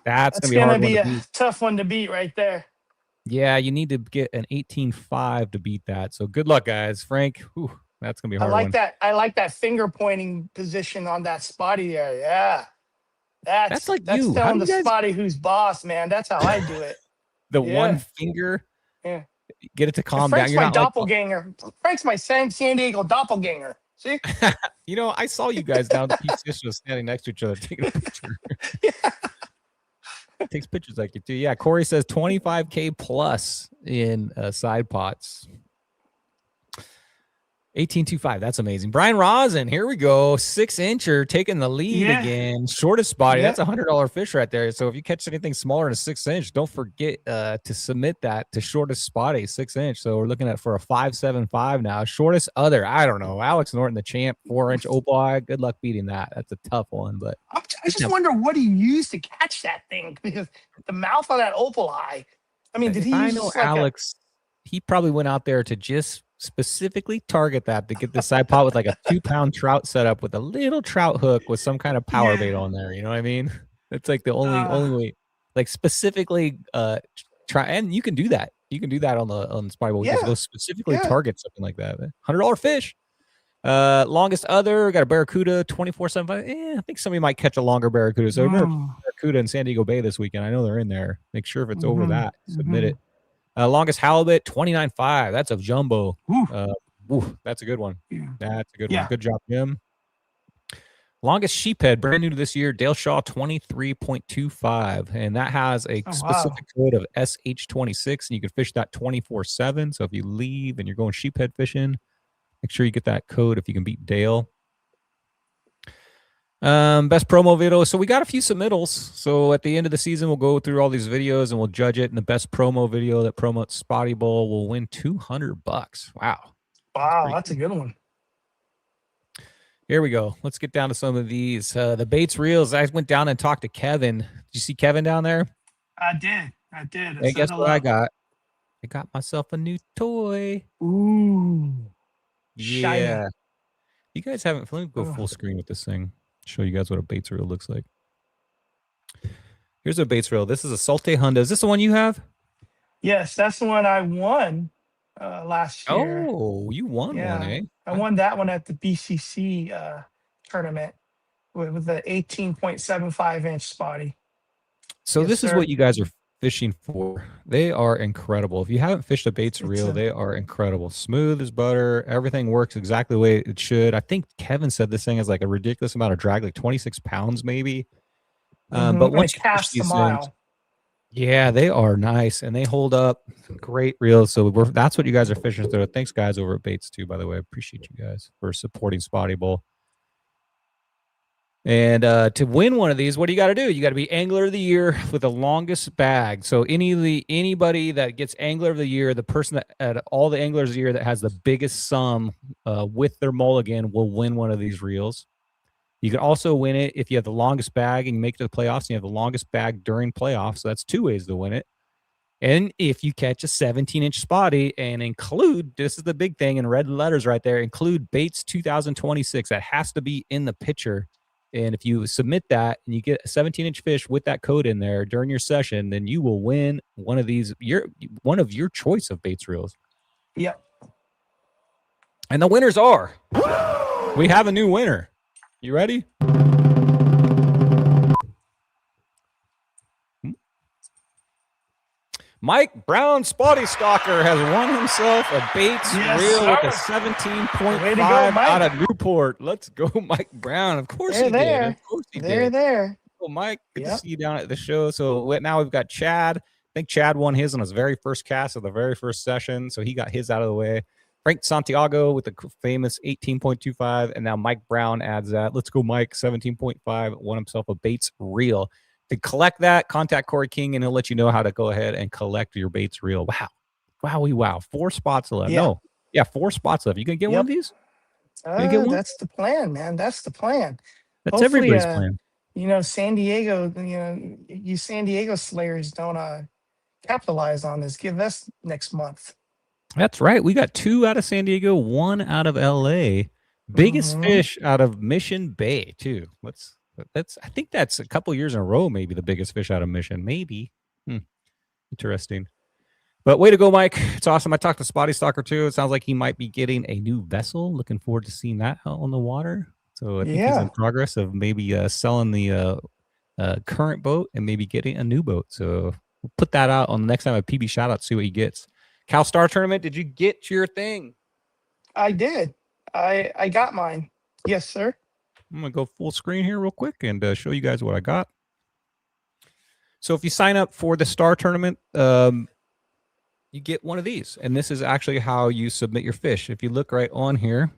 That's going to be a tough one to beat right there. Yeah, you need to get an 18.5 to beat that. So good luck, guys. Frank, that's going to be a hard one. I like that finger pointing position on that spotty there. Yeah. That's you. That's telling the spotty who's boss, man. That's how I do it. One finger. Yeah. Get it to calm Frank's down. My doppelganger. Frank's my San Diego doppelganger. See? I saw you guys down at the PC show standing next to each other taking a picture. Yeah. Takes pictures like you too. Yeah, Corey says 25K plus in side pots. 18.25. That's amazing. Brian Rosin, here we go. 6-incher taking the lead again. Shortest spotty. That's $100 fish right there. So if you catch anything smaller than a 6-inch, don't forget to submit that to shortest spotty, 6-inch. So we're looking at for a 5.75 now. Shortest other, I don't know. Alex Norton, the champ, 4-inch opal eye. Good luck beating that. That's a tough one. But I just wonder what he used to catch that thing, because the mouth on that opal eye. I mean, did he? I know Alex. He probably went out there to just specifically target that to get the side pot with like a 2-pound trout setup with a little trout hook with some kind of power bait on there. You know what I mean? It's like the only way, like specifically try, and you can do that. You can do that on the Spotty Bowl. Go specifically target something like that. $100 fish. Longest other, got a Barracuda 24/7. I think somebody might catch a longer Barracuda. So remember Barracuda in San Diego Bay this weekend. I know they're in there. Make sure if it's over that, submit it. Longest halibut 29.5. That's a jumbo. That's a good one. Yeah. That's a good one. Good job, Jim. Longest sheephead, brand new to this year, Dale Shaw 23.25. And that has a specific code of SH26. And you can fish that 24/7. So if you leave and you're going sheephead fishing, make sure you get that code if you can beat Dale. Best promo video. So we got a few submittals. So at the end of the season, we'll go through all these videos and we'll judge it. And the best promo video that promotes Spotty Bowl will win $200. Wow. Wow, that's a good one. Here we go. Let's get down to some of these. The baits reels. I went down and talked to Kevin. Did you see Kevin down there? I did. Hey, guess what I got? I got myself a new toy. Ooh. Yeah. Shiny. You guys haven't. Let me go full screen with this thing. Show you guys what a baits reel looks like. Here's a baits reel. This is a Salte Honda. Is this the one you have? Yes, that's the one I won last year. Oh, you won one, eh? I won that one at the BCC tournament with the 18.75-inch Spotty. So this is what you guys are fishing for. They are incredible. If you haven't fished a baits reel, they are incredible. Smooth as butter. Everything works exactly the way it should. I think Kevin said this thing has like a ridiculous amount of drag, like 26 pounds maybe. But once you cast the mile. Yeah, they are nice and they hold up. Great reels. So that's what you guys are fishing through. Thanks, guys, over at Baits too. By the way, I appreciate you guys for supporting Spotty Bowl. And to win one of these, what do you got to do? You got to be Angler of the Year with the longest bag. So anybody that gets Angler of the Year, the person that at all the Anglers of the Year that has the biggest sum with their mulligan will win one of these reels. You can also win it if you have the longest bag and you make it to the playoffs and you have the longest bag during playoffs. So that's two ways to win it. And if you catch a 17-inch Spotty and include, this is the big thing in red letters right there, include Baits 2026. That has to be in the picture. And if you submit that and you get a 17-inch fish with that code in there during your session, then you will win one of these, one of your choice of baits reels. Yep. And the winners are, we have a new winner. You ready? Mike Brown Spotty Stalker has won himself a baits reel with a 17.5 out of Newport. Let's go, Mike Brown. Of course he did. Of course he did. There. Well, Mike, good to see you down at the show. So now we've got Chad. I think Chad won his on his very first cast of the very first session. So he got his out of the way. Frank Santiago with the famous 18.25. And now Mike Brown adds that. Let's go, Mike. 17.5. Won himself a baits reel. To collect that, contact Corey King, and he'll let you know how to go ahead and collect your baits reel. Wow. 4 spots left. Yeah. 4 spots left. You going to get one of these? That's the plan, man. That's the plan. That's everybody's plan. San Diego, you San Diego slayers don't capitalize on this. Give us next month. That's right. We got 2 out of San Diego, 1 out of LA. Biggest fish out of Mission Bay, too. I think that's a couple years in a row, maybe the biggest fish out of Mission. Maybe. Interesting. But way to go, Mike. It's awesome. I talked to Spotty Stalker, too. It sounds like he might be getting a new vessel. Looking forward to seeing that out on the water. So I think he's in progress of maybe selling the current boat and maybe getting a new boat. So we'll put that out on the next time a PB shout out, see what he gets. Cal Star Tournament, did you get your thing? I did. I got mine. Yes, sir. I'm going to go full screen here real quick and show you guys what I got. So if you sign up for the Star Tournament, you get one of these. And this is actually how you submit your fish. If you look right on here,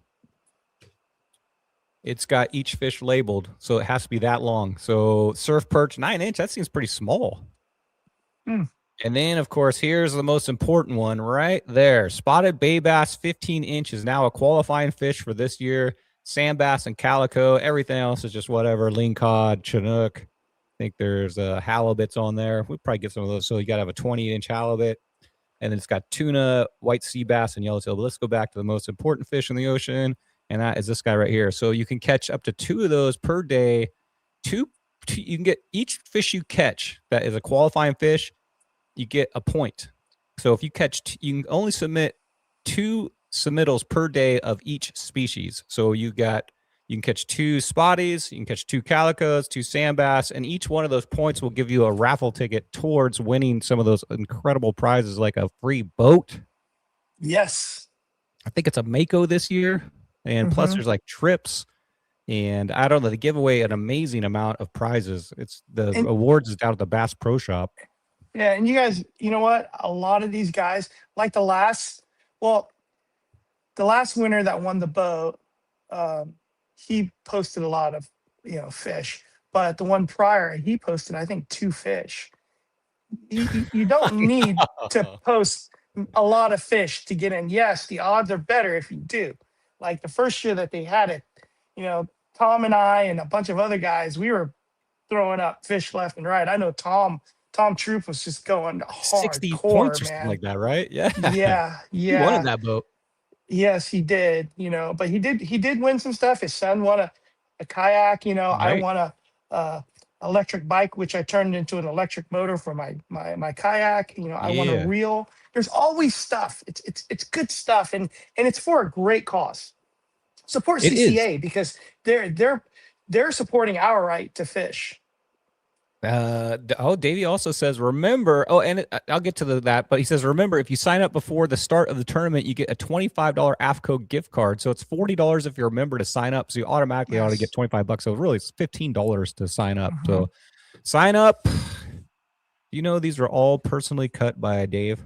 it's got each fish labeled. So it has to be that long. So surf perch, 9-inch, that seems pretty small. And then, of course, here's the most important one right there. Spotted bay bass, 15 inches. Now a qualifying fish for this year. Sand bass and calico. Everything else is just whatever. Lingcod, Chinook. I think there's halibuts on there. We'll probably get some of those. So you got to have a 20-inch halibut. And then it's got tuna, white sea bass, and yellowtail. But let's go back to the most important fish in the ocean. And that is this guy right here. So you can catch up to 2 of those per day. You can get each fish you catch that is a qualifying fish, you get a point. So if you catch, you can only submit 2 submittals per day of each species. So you can catch 2 spotties, you can catch 2 calicos, 2 sand bass, and each one of those points will give you a raffle ticket towards winning some of those incredible prizes, like a free boat. Yes. I think it's a Mako this year, and plus there's like trips, and I don't know, they give away an amazing amount of prizes. It's the awards is down at the Bass Pro Shop. Yeah, and you guys, you know what? A lot of these guys, like the last winner that won the boat, he posted a lot of, fish. But the one prior, he posted, I think, 2 fish. You don't need to post a lot of fish to get in. Yes, the odds are better if you do. Like the first year that they had it, Tom and I and a bunch of other guys, we were throwing up fish left and right. I know Tom Troop was just going hard, 60 points or something like that, right? Yeah. Yeah. He won in that boat. Yes, he did. But he did win some stuff. His son won a kayak. Right. I won a electric bike, which I turned into an electric motor for my kayak. I won a reel. There's always stuff. It's good stuff, and it's for a great cause. Support CCA because they're supporting our right to fish. Davey also says, remember, I'll get to that, but he says, remember, if you sign up before the start of the tournament, you get a $25 AFCO gift card. So it's $40 if you're a member to sign up. So you automatically ought to get $25. So really it's $15 to sign up. So sign up. These are all personally cut by Dave.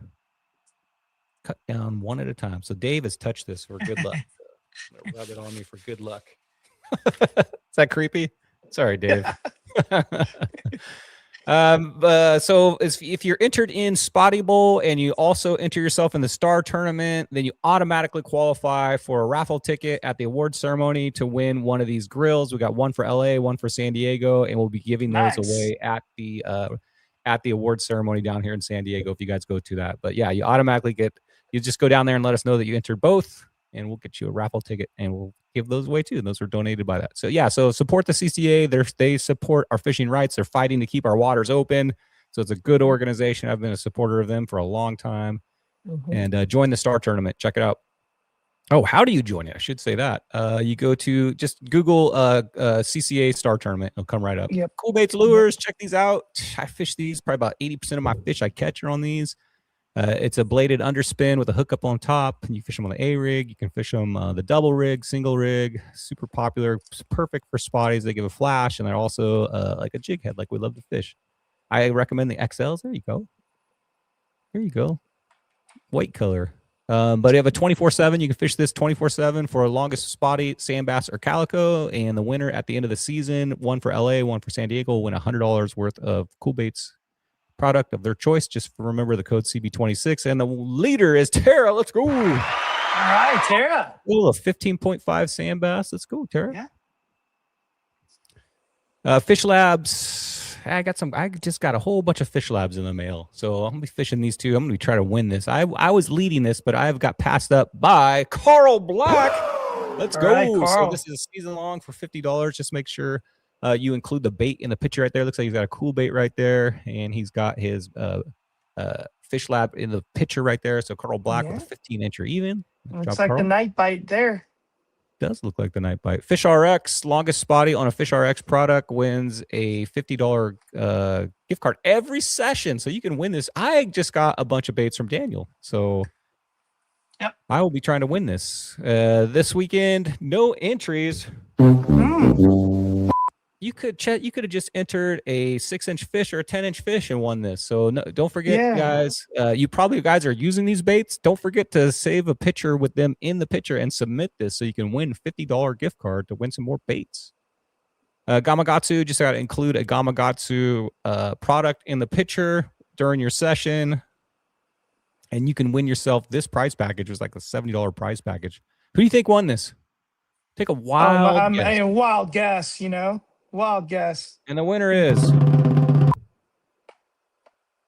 Cut down one at a time. So Dave has touched this for good luck. Rub it on me for good luck. Is that creepy? Sorry, Dave. So if you're entered in Spotty Bowl and you also enter yourself in the Star Tournament, then you automatically qualify for a raffle ticket at the award ceremony to win one of these grills. We got one for LA, one for San Diego, and we'll be giving those away at the award ceremony down here in San Diego if you guys go to that. But yeah, you just go down there and let us know that you entered both, and we'll get you a raffle ticket and we'll give those away too. And those were donated by that. So yeah, so support the CCA. They support our fishing rights. They're fighting to keep our waters open. So it's a good organization. I've been a supporter of them for a long time. And join the Star Tournament. Check it out. Oh, how do you join it? I should say that. You go to just Google CCA Star Tournament. It'll come right up. Yep. Cool Baits Lures. Check these out. I fish these. Probably about 80% of my fish I catch are on these. It's a bladed underspin with a hookup on top. And you fish them on the A rig. You can fish them the double rig, single rig. Super popular. It's perfect for spotties. They give a flash, and they're also like a jig head, like we love to fish. I recommend the XLs. There you go. There you go. White color. But you have a 24/7. You can fish this 24/7 for longest spotty, sand bass, or calico. And the winner at the end of the season, one for LA, one for San Diego, will win $100 worth of Cool Baits product of their choice. Just remember the code CB26. And the leader is Tara. Let's go. All right, Tara. Oh, a 15.5 sand bass. Let's go, Tara. Yeah. Fish Labs. I just got a whole bunch of Fish Labs in the mail. So I'm gonna be fishing these two. I'm gonna be trying to win this. I was leading this, but I've got passed up by Carl Black. Let's go. Right, so this is a season long for $50. Just make sure you include the bait in the picture right there. Looks like he's got a cool bait right there, and he's got his Fish Lab in the picture right there. So Carl Black with a 15-incher even. Looks like the night bite there. Does look like the night bite. Fish RX, longest spotty on a Fish RX product wins a $50 gift card every session. So you can win this. I just got a bunch of baits from Daniel. So yep. I will be trying to win this. This weekend, no entries. You could have just entered a 6-inch fish or a 10-inch fish and won this. So no, don't forget, guys. You guys are using these baits. Don't forget to save a picture with them in the picture and submit this so you can win $50 gift card to win some more baits. Gamakatsu, just got to include a Gamakatsu product in the picture during your session, and you can win yourself this prize package. It was like a $70 prize package. Who do you think won this? Take a wild guess. A wild guess, Wild guess. And the winner is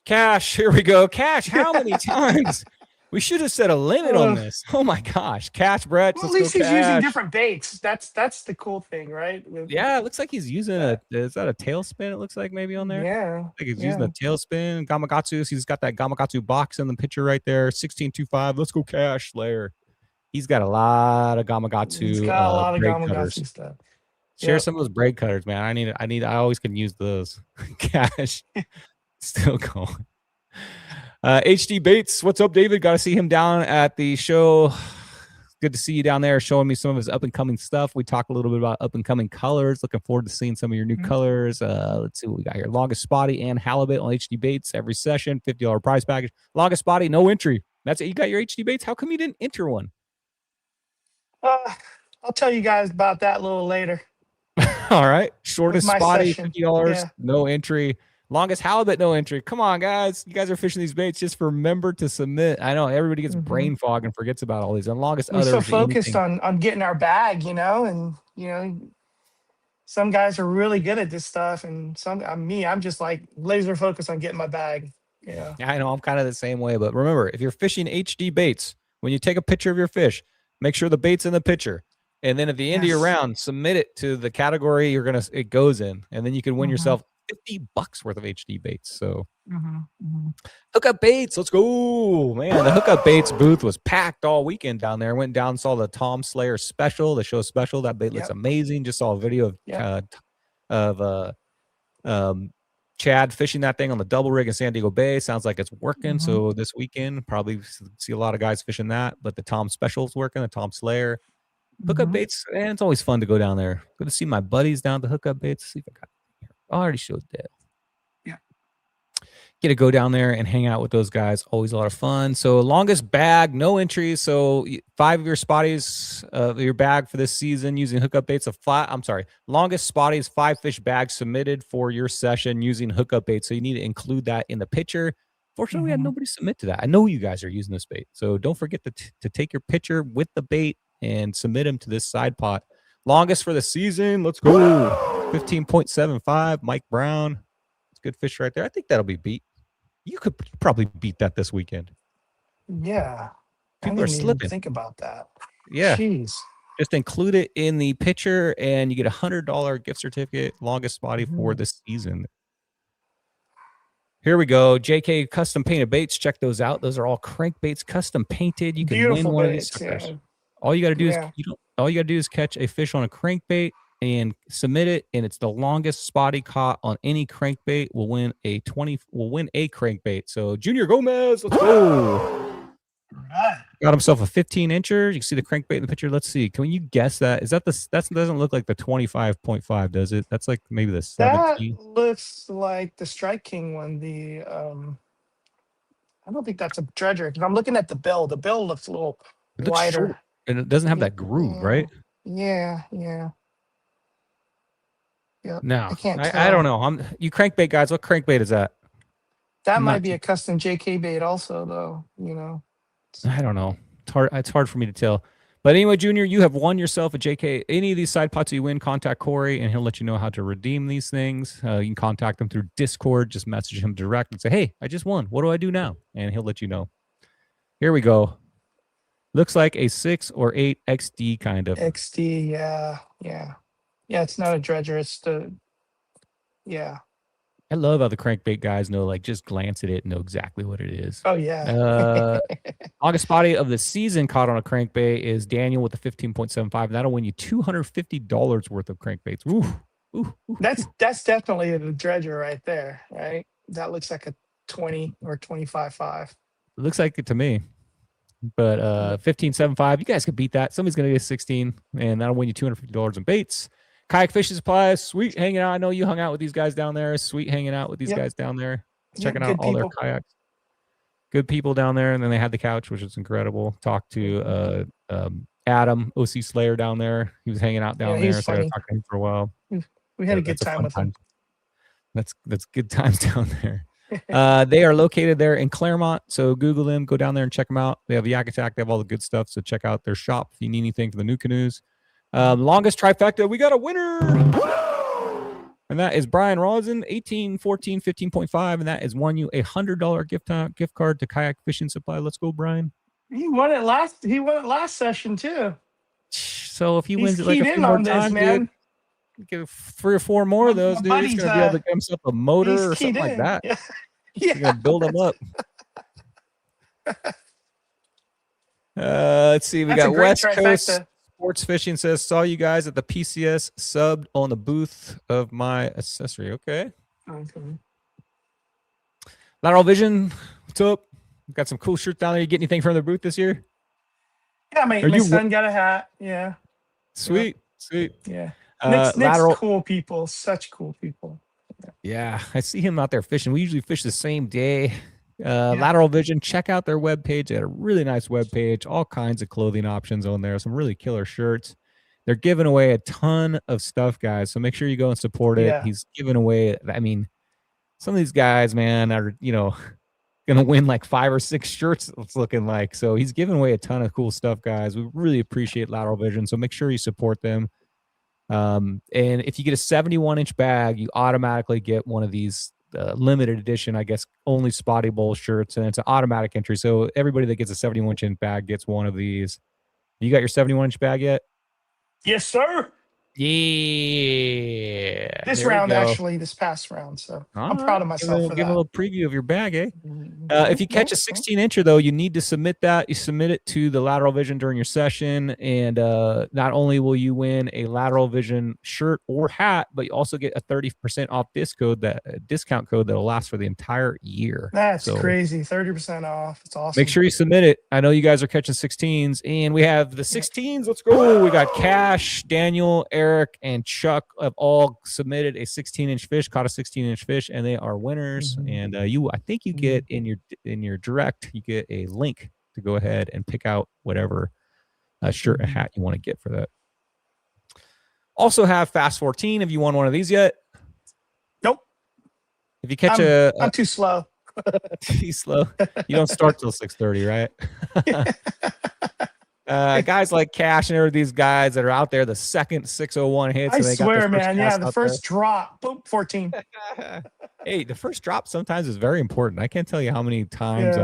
Cash. Here we go. Cash, how many times? We should have set a limit on this. Oh my gosh. Cash, Brett. Well, at least he's using different baits. That's the cool thing, right? Yeah, it looks like he's using is that a tailspin? It looks like maybe on there. Yeah. I think he's using a tailspin. Gamakatsu. He's got that Gamakatsu box in the picture right there. 1625. Let's go, Cash. Slayer. He's got a lot of He's Gamakatsu got a lot of braid cutters. Gamakatsu stuff. Share Yep. some of those braid cutters, man. I always can use those. Cash still going. HD Bates, what's up, David? Got to see him down at the show. Good to see you down there, showing me some of his up and coming stuff. We talked a little bit about up and coming colors. Looking forward to seeing some of your new colors. Let's see what we got here. Longest spotty and halibut on HD Bates every session. $50 prize package. Longest spotty, no entry. That's it. You got your HD Bates. How come you didn't enter one? I'll tell you guys about that a little later. All right. Shortest spotty, session. $50, no entry. Longest halibut, no entry. Come on, guys. You guys are fishing these baits. Just remember to submit. I know everybody gets brain fog and forgets about all these. And longest We're others. so focused on getting our bag, and some guys are really good at this stuff, and I'm just like laser focused on getting my bag. Yeah. I know I'm kind of the same way, but remember, if you're fishing HD baits, when you take a picture of your fish, make sure the bait's in the picture. And then at the end of your round, submit it to the category it goes in, and then you can win yourself $50 worth of HD baits. So hookup baits, let's go, man. The hookup baits booth was packed all weekend down there. Went down, saw the Tom Slayer special, the show special. That bait looks amazing. Just saw a video of Chad fishing that thing on the double rig in San Diego Bay. Sounds like it's working. So this weekend, probably see a lot of guys fishing that. But the Tom special's working, the Tom Slayer. Hookup baits, and it's always fun to go down there. Good to see my buddies down at the hookup baits. See if I got it here. I already showed Dale. Yeah. Get to go down there and hang out with those guys. Always a lot of fun. So longest bag, no entries. So 5 of your spotties of your bag for this season using hookup baits. Longest spotties, 5 fish bags submitted for your session using hookup baits. So you need to include that in the picture. Fortunately, we had nobody submit to that. I know you guys are using this bait. So don't forget to take your picture with the bait and submit them to this side pot. Longest for the season. Let's go. 15.75. Mike Brown. It's good fish right there. I think that'll be beat. You could probably beat that this weekend. Yeah. People are slipping. Think about that. Yeah. Jeez. Just include it in the picture and you get $100 gift certificate. Longest spotty for the season. Here we go. JK custom painted baits. Check those out. Those are all crankbaits, custom painted. You can win one of these suckers. All you got to do is catch a fish on a crankbait and submit it, and it's the longest spotty caught on any crankbait will win a crankbait. So Junior Gomez, let's go. All right. Got himself a 15-incher. You can see the crankbait in the picture. Let's see. Can you guess that? Is that that doesn't look like the 25.5, does it? That's like maybe the 17. That looks like the Strike King one. I don't think that's a dredger because I'm looking at the bill. The bill looks a little wider. Short, and it doesn't have that groove, right? Yeah. No, I can't I don't know. You crankbait guys. What crankbait is that? That might be a custom JK bait also, though, I don't know. It's hard for me to tell. But anyway, Junior, you have won yourself a JK. Any of these side pots you win, contact Corey, and he'll let you know how to redeem these things. You can contact him through Discord. Just message him direct and say, hey, I just won. What do I do now? And he'll let you know. Here we go. Looks like a 6 or 8 XD kind of. XD, yeah. Yeah, it's not a dredger. It's I love how the crankbait guys know, like, just glance at it and know exactly what it is. Oh, yeah. Longest spotty of the season caught on a crankbait is Daniel with the 15.75. That'll win you $250 worth of crankbaits. Ooh. That's definitely a dredger right there, right? That looks like a 20 or 25.5. It looks like it to me. But 15.75, you guys could beat that. Somebody's going to get 16, and that'll win you $250 in baits. Kayak fishing supplies, sweet hanging out. I know you hung out with these guys down there. Sweet hanging out with these guys down there. Checking out all their kayaks. Good people down there. And then they had the couch, which was incredible. Talked to Adam, OC Slayer down there. He was hanging out down there. So I talked to him for a while. We had a good time with him. That's good times down there. They are located there in Claremont. So Google them, go down there and check them out. They have Yak Attack. They have all the good stuff. So check out their shop if you need anything for the new canoes. Longest trifecta, we got a winner, and that is Brian Rosen, 18, 14, 15.5, and that has won you $100 gift card to Kayak Fishing Supply. Let's go, Brian. He won it last session too. So if he wins it like a few more times, man, get 3 or 4 more of those, dude. He's gonna be able to get himself a motor or something like that. Yeah. You're gonna build him up. Let's see. We That's a got great West Coast trifecta. Sports Fishing says, saw you guys at the PCS subbed on the booth of my accessory. Okay. Okay. Lateral Vision, what's up? Got some cool shirts down there. You get anything from the booth this year? Yeah, my son got a hat. Yeah. Sweet, sweet. Yeah. Nick's Lateral, cool people. Such cool people. yeah, I see him out there fishing. We usually fish the same day. Lateral Vision, check out their webpage. They had a really nice webpage, all kinds of clothing options on there, some really killer shirts. They're giving away a ton of stuff, guys, so make sure you go and support it. Yeah. He's giving away, I mean, some of these guys, man, are, you know, going to win like 5 or 6 shirts, it's looking like. So he's giving away a ton of cool stuff, guys. We really appreciate Lateral Vision, so make sure you support them. And if you get a 71-inch bag, you automatically get one of these limited edition, I guess, only Spotty Bowl shirts, and it's an automatic entry. So everybody that gets a 71-inch bag gets one of these. You got your 71-inch bag yet? Yes, sir. Yeah. This round, actually, this past round. So I'm proud of myself for Give that. a little preview of your bag, eh? If you catch a 16-incher, though, you need to submit that. You submit it to the Lateral Vision during your session, and not only will you win a Lateral Vision shirt or hat, but you also get a 30% off discount code that'll last for the entire year. That's crazy. 30% off. It's awesome. Make sure you submit it. I know you guys are catching 16s, and we have the 16s. Let's go. We got Cash, Daniel, Eric, and Chuck have all submitted a 16-inch fish, caught a 16-inch fish, and they are winners. And I think you get in your direct, you get a link to go ahead and pick out whatever shirt and hat you want to get for that. Also have Fast 14 if you want one of these yet. Nope. If you catch I'm too slow. Too slow. You don't start till 6:30, right? Guys like Cash and these guys that are out there, the second 601 hits. I and they swear, got man. Yeah, the first drop, boom, 14. Hey, the first drop sometimes is very important. I can't tell you how many times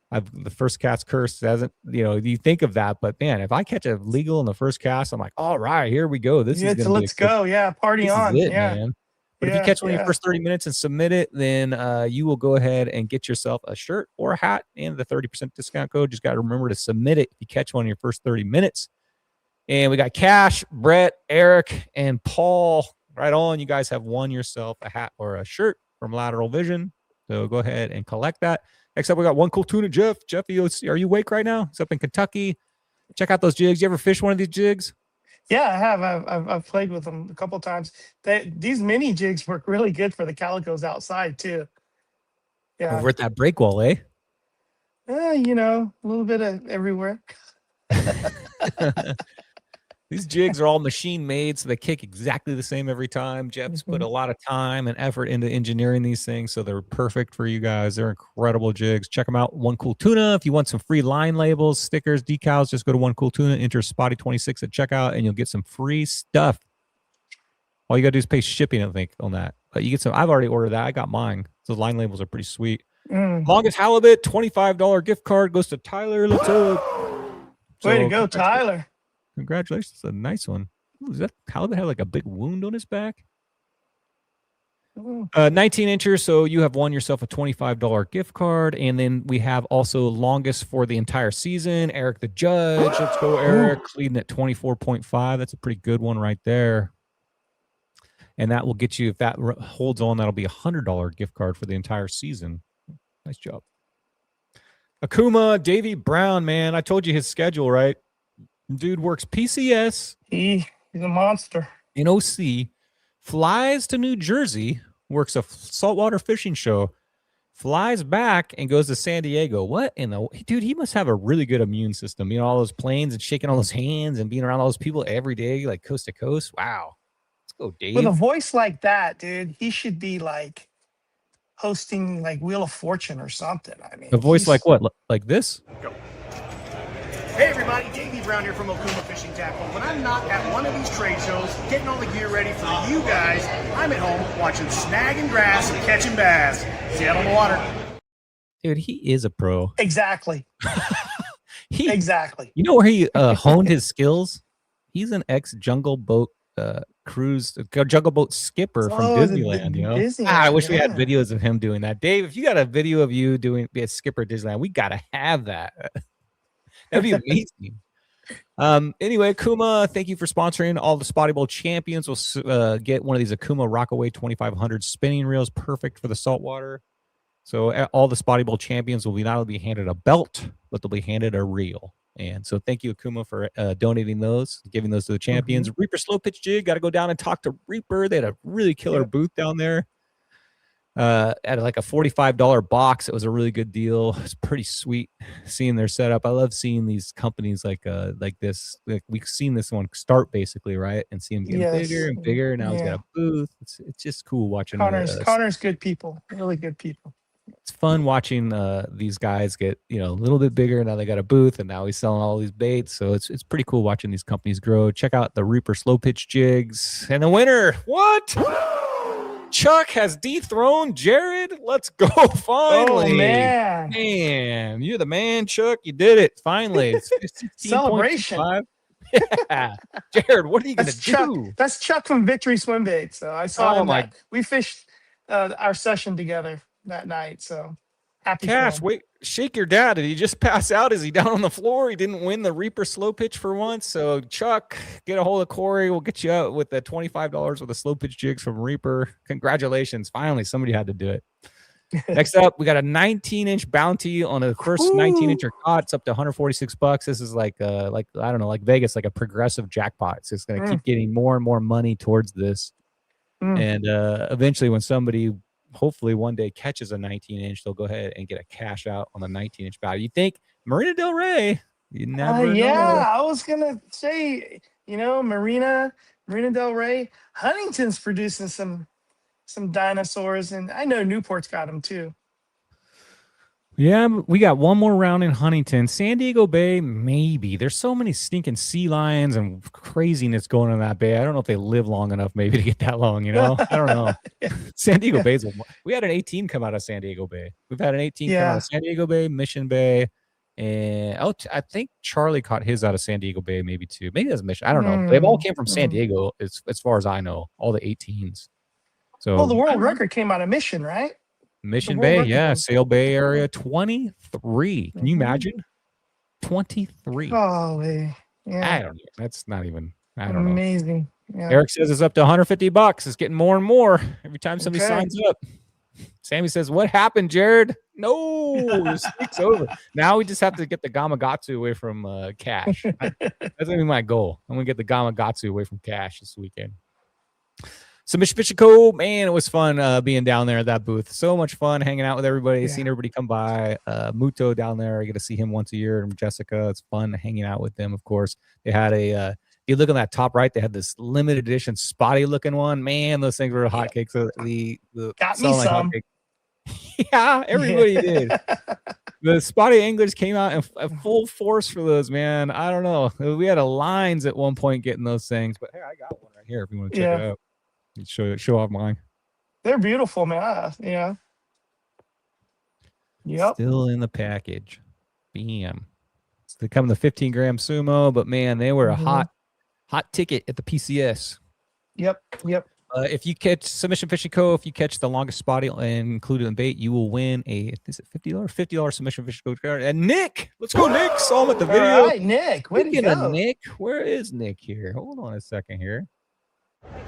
I've the first cast curse hasn't, you think of that, but man, if I catch a legal in the first cast, I'm like, all right, here we go. This is gonna let's go. Yeah, party on. Yeah. Man. But if you catch one in your first 30 minutes and submit it, then you will go ahead and get yourself a shirt or a hat and the 30% discount code. Just got to remember to submit it if you catch one in your first 30 minutes. And we got Cash, Brett, Eric, and Paul. Right on. You guys have won yourself a hat or a shirt from Lateral Vision. So go ahead and collect that. Next up, we got One Cool Tuna, Jeff. Jeff, are you awake right now? It's up in Kentucky. Check out those jigs. You ever fish one of these jigs? Yeah, I have. I've played with them a couple times. These mini jigs work really good for the calicos outside too. Yeah, over at that break wall, eh? A little bit of everywhere. These jigs are all machine made, so they kick exactly the same every time. Jeff's put a lot of time and effort into engineering these things, so they're perfect for you guys. They're incredible jigs. Check them out. One Cool Tuna. If you want some free line labels, stickers, decals, just go to One Cool Tuna, enter Spotty26 at checkout, and you'll get some free stuff. All you got to do is pay shipping, I think, on that. But you get some. I've already ordered that. I got mine. Those line labels are pretty sweet. Longest halibut, $25 gift card goes to Tyler. Let's Way to go, Tyler. Congratulations. That's a nice one. Ooh, does that halibut have like a big wound on his back? 19-incher, so you have won yourself a $25 gift card. And then we have also longest for the entire season. Eric the Judge. Let's go, Eric. Leading at 24.5. That's a pretty good one right there. And that will get you, if that holds on, that'll be a $100 gift card for the entire season. Nice job. Akuma, Davey Brown, man. I told you his schedule, right? Dude works PCS. He's a monster. In OC, flies to New Jersey, works a saltwater fishing show, flies back and goes to San Diego. What in the dude? He must have a really good immune system. All those planes and shaking all those hands and being around all those people every day, like coast to coast. Wow. Let's go, Dave. With a voice like that, dude, he should be like hosting like Wheel of Fortune or something. I mean, a voice like what? Like this? Go. Hey everybody, Davey Brown here from Okuma Fishing Tackle. When I'm not at one of these trade shows, getting all the gear ready for you guys, I'm at home watching snagging grass and catching bass. See you out on the water. Dude, he is a pro. Exactly. Exactly. You know where he honed his skills? He's an ex-jungle boat jungle boat skipper from Disneyland. I wish we had videos of him doing that. Dave, if you got a video of you doing be a skipper at Disneyland, we got to have that. That'd be amazing. Anyway, Akuma, thank you for sponsoring all the Spotty Bowl champions. We'll get one of these Akuma Rockaway 2500 spinning reels, perfect for the saltwater. So all the Spotty Bowl champions will not only be handed a belt, but they'll be handed a reel. And so thank you, Akuma, for donating those, giving those to the champions. Reaper slow pitch jig, got to go down and talk to Reaper. They had a really killer booth down there. At like a $45 box. It was a really good deal. It's pretty sweet seeing their setup. I love seeing these companies like this. Like we've seen this one start basically, right? And see them getting bigger and bigger. Now he's got a booth. It's just cool watching. Connor's good people, really good people. It's fun watching these guys get, a little bit bigger. Now they got a booth, and now he's selling all these baits. So it's pretty cool watching these companies grow. Check out the Reaper slow pitch jigs. And the winner, what? Chuck has dethroned Jared. Let's go. Finally. Oh, man. Man, you're the man, Chuck. You did it. Finally. It's celebration. Yeah. Jared, what are you going to do? That's Chuck from Victory Swim Bait. So I saw him. We fished our session together that night. So happy. Cash, wait. Shake your dad. Did he just pass out? Is he down on the floor? He didn't win the Reaper slow pitch for once. So Chuck, get a hold of Corey. We'll get you out with the $25 worth of slow pitch jigs from Reaper. Congratulations. Finally, somebody had to do it. Next up, we got a 19-inch bounty on the first 19-incher caught. It's up to $146. This is like I don't know, like Vegas, like a progressive jackpot. So it's going to keep getting more and more money towards this. And eventually when somebody hopefully one day catches a 19-inch, they'll go ahead and get a cash out on the 19-inch value. You think Marina Del Rey? You never know. I was gonna say, Marina Del Rey, Huntington's producing some dinosaurs, and I know Newport's got them too. Yeah, we got one more round in Huntington. San Diego Bay, maybe. There's so many stinking sea lions and craziness going on in that bay. I don't know if they live long enough maybe to get that long, I don't know. San Diego Bay's we had an 18 come out of San Diego Bay. We've had an 18 come out of San Diego Bay, Mission Bay, and I think Charlie caught his out of San Diego Bay maybe too. Maybe that's Mission. I don't know. They've all came from San Diego as far as I know, all the 18s. So the world record came out of Mission, right? Mission Bay, Sail Bay area, 23. Can you imagine? 23. Holy, yeah. I don't know. That's not even, I don't know. Amazing. Yeah. Eric says it's up to $150. It's getting more and more every time somebody signs up. Sammy says, what happened, Jared? No, this week's over. Now we just have to get the Gamakatsu away from Cash. That's going to be my goal. I'm going to get the Gamakatsu away from Cash this weekend. So Michipichico, man, it was fun being down there at that booth. So much fun hanging out with everybody, seeing everybody come by. Muto down there, I get to see him once a year. And Jessica, it's fun hanging out with them, of course. They had if you look on that top right, they had this limited edition spotty looking one. Man, those things were hotcakes. So the got me some. Yeah, everybody did. The spotty anglers came out in full force for those, man. I don't know. We had lines at one point getting those things, but hey, I got one right here if you want to check it out. Show off mine. They're beautiful, man. Yeah. Yep. Still in the package. Bam. They come in the 15-gram sumo, but man, they were a hot ticket at the PCS. Yep. If you catch Submission Fishing Co., if you catch the longest spotty and include it in bait, you will win is it $50 Submission Fishing Co. card. And Nick, let's go, Nick. Saw him at the video. All right, Nick. Way to go. Nick, where is Nick here? Hold on a second here.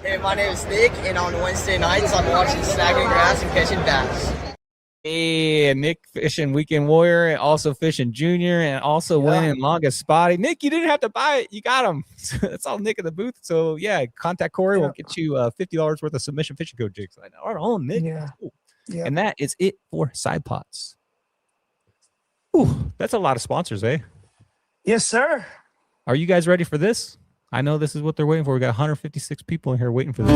Hey, my name is Nick, and on Wednesday nights, I'm watching snagging grass and catching bass. Hey, Nick fishing Weekend Warrior, and also fishing Junior, and also winning longest spotty. Nick, you didn't have to buy it. You got him. That's all Nick in the booth. So, contact Corey. We'll get you $50 worth of Submission Fishing Co. jigs. Our own, Nick. Yeah. Cool. And that is it for Side Pots. Ooh, that's a lot of sponsors, eh? Yes, sir. Are you guys ready for this? I know this is what they're waiting for. We got 156 people in here waiting for this.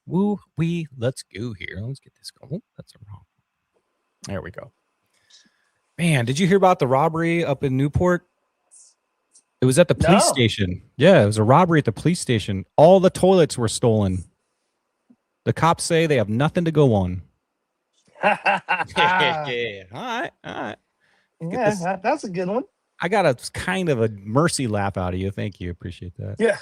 Woo-wee, let's go here. Let's get this going. Oh, that's wrong. There we go. Man, did you hear about the robbery up in Newport? It was at the police station. Yeah, it was a robbery at the police station. All the toilets were stolen. The cops say they have nothing to go on. Yeah. All right. Yeah, that's a good one. I got a kind of a mercy laugh out of you. Thank you. Appreciate that. Yeah.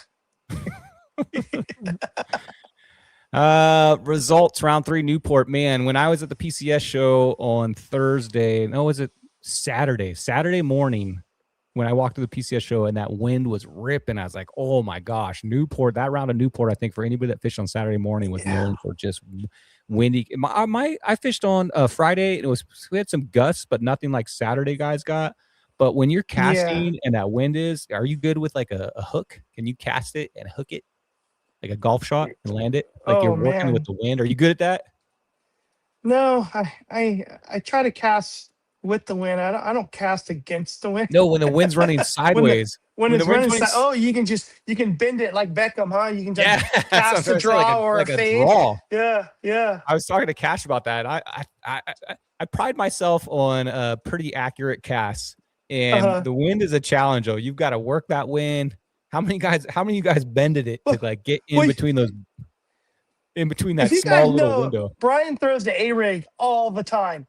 Results round 3 Newport. Man, when I was at the PCS show on Thursday, no, was it Saturday morning when I walked to the PCS show and that wind was ripping, I was like, oh my gosh, Newport, that round of Newport, I think for anybody that fished on Saturday morning was known for just windy. I fished on Friday and we had some gusts, but nothing like Saturday guys got. But when you're casting and that wind are you good with like a hook? Can you cast it and hook it like a golf shot and land it? Like you're working with the wind. Are you good at that? No, I try to cast with the wind. I don't cast against the wind. No, when the wind's running sideways. when it's running you can bend it like Beckham, huh? You can just cast a draw or a fade. Draw. Yeah. I was talking to Cash about that. I pride myself on pretty accurate casts, and the wind is a challenge. Though you've got to work that wind. How many of you guys bended it to like get in between those? In between that small little window. Brian throws the A-rig all the time.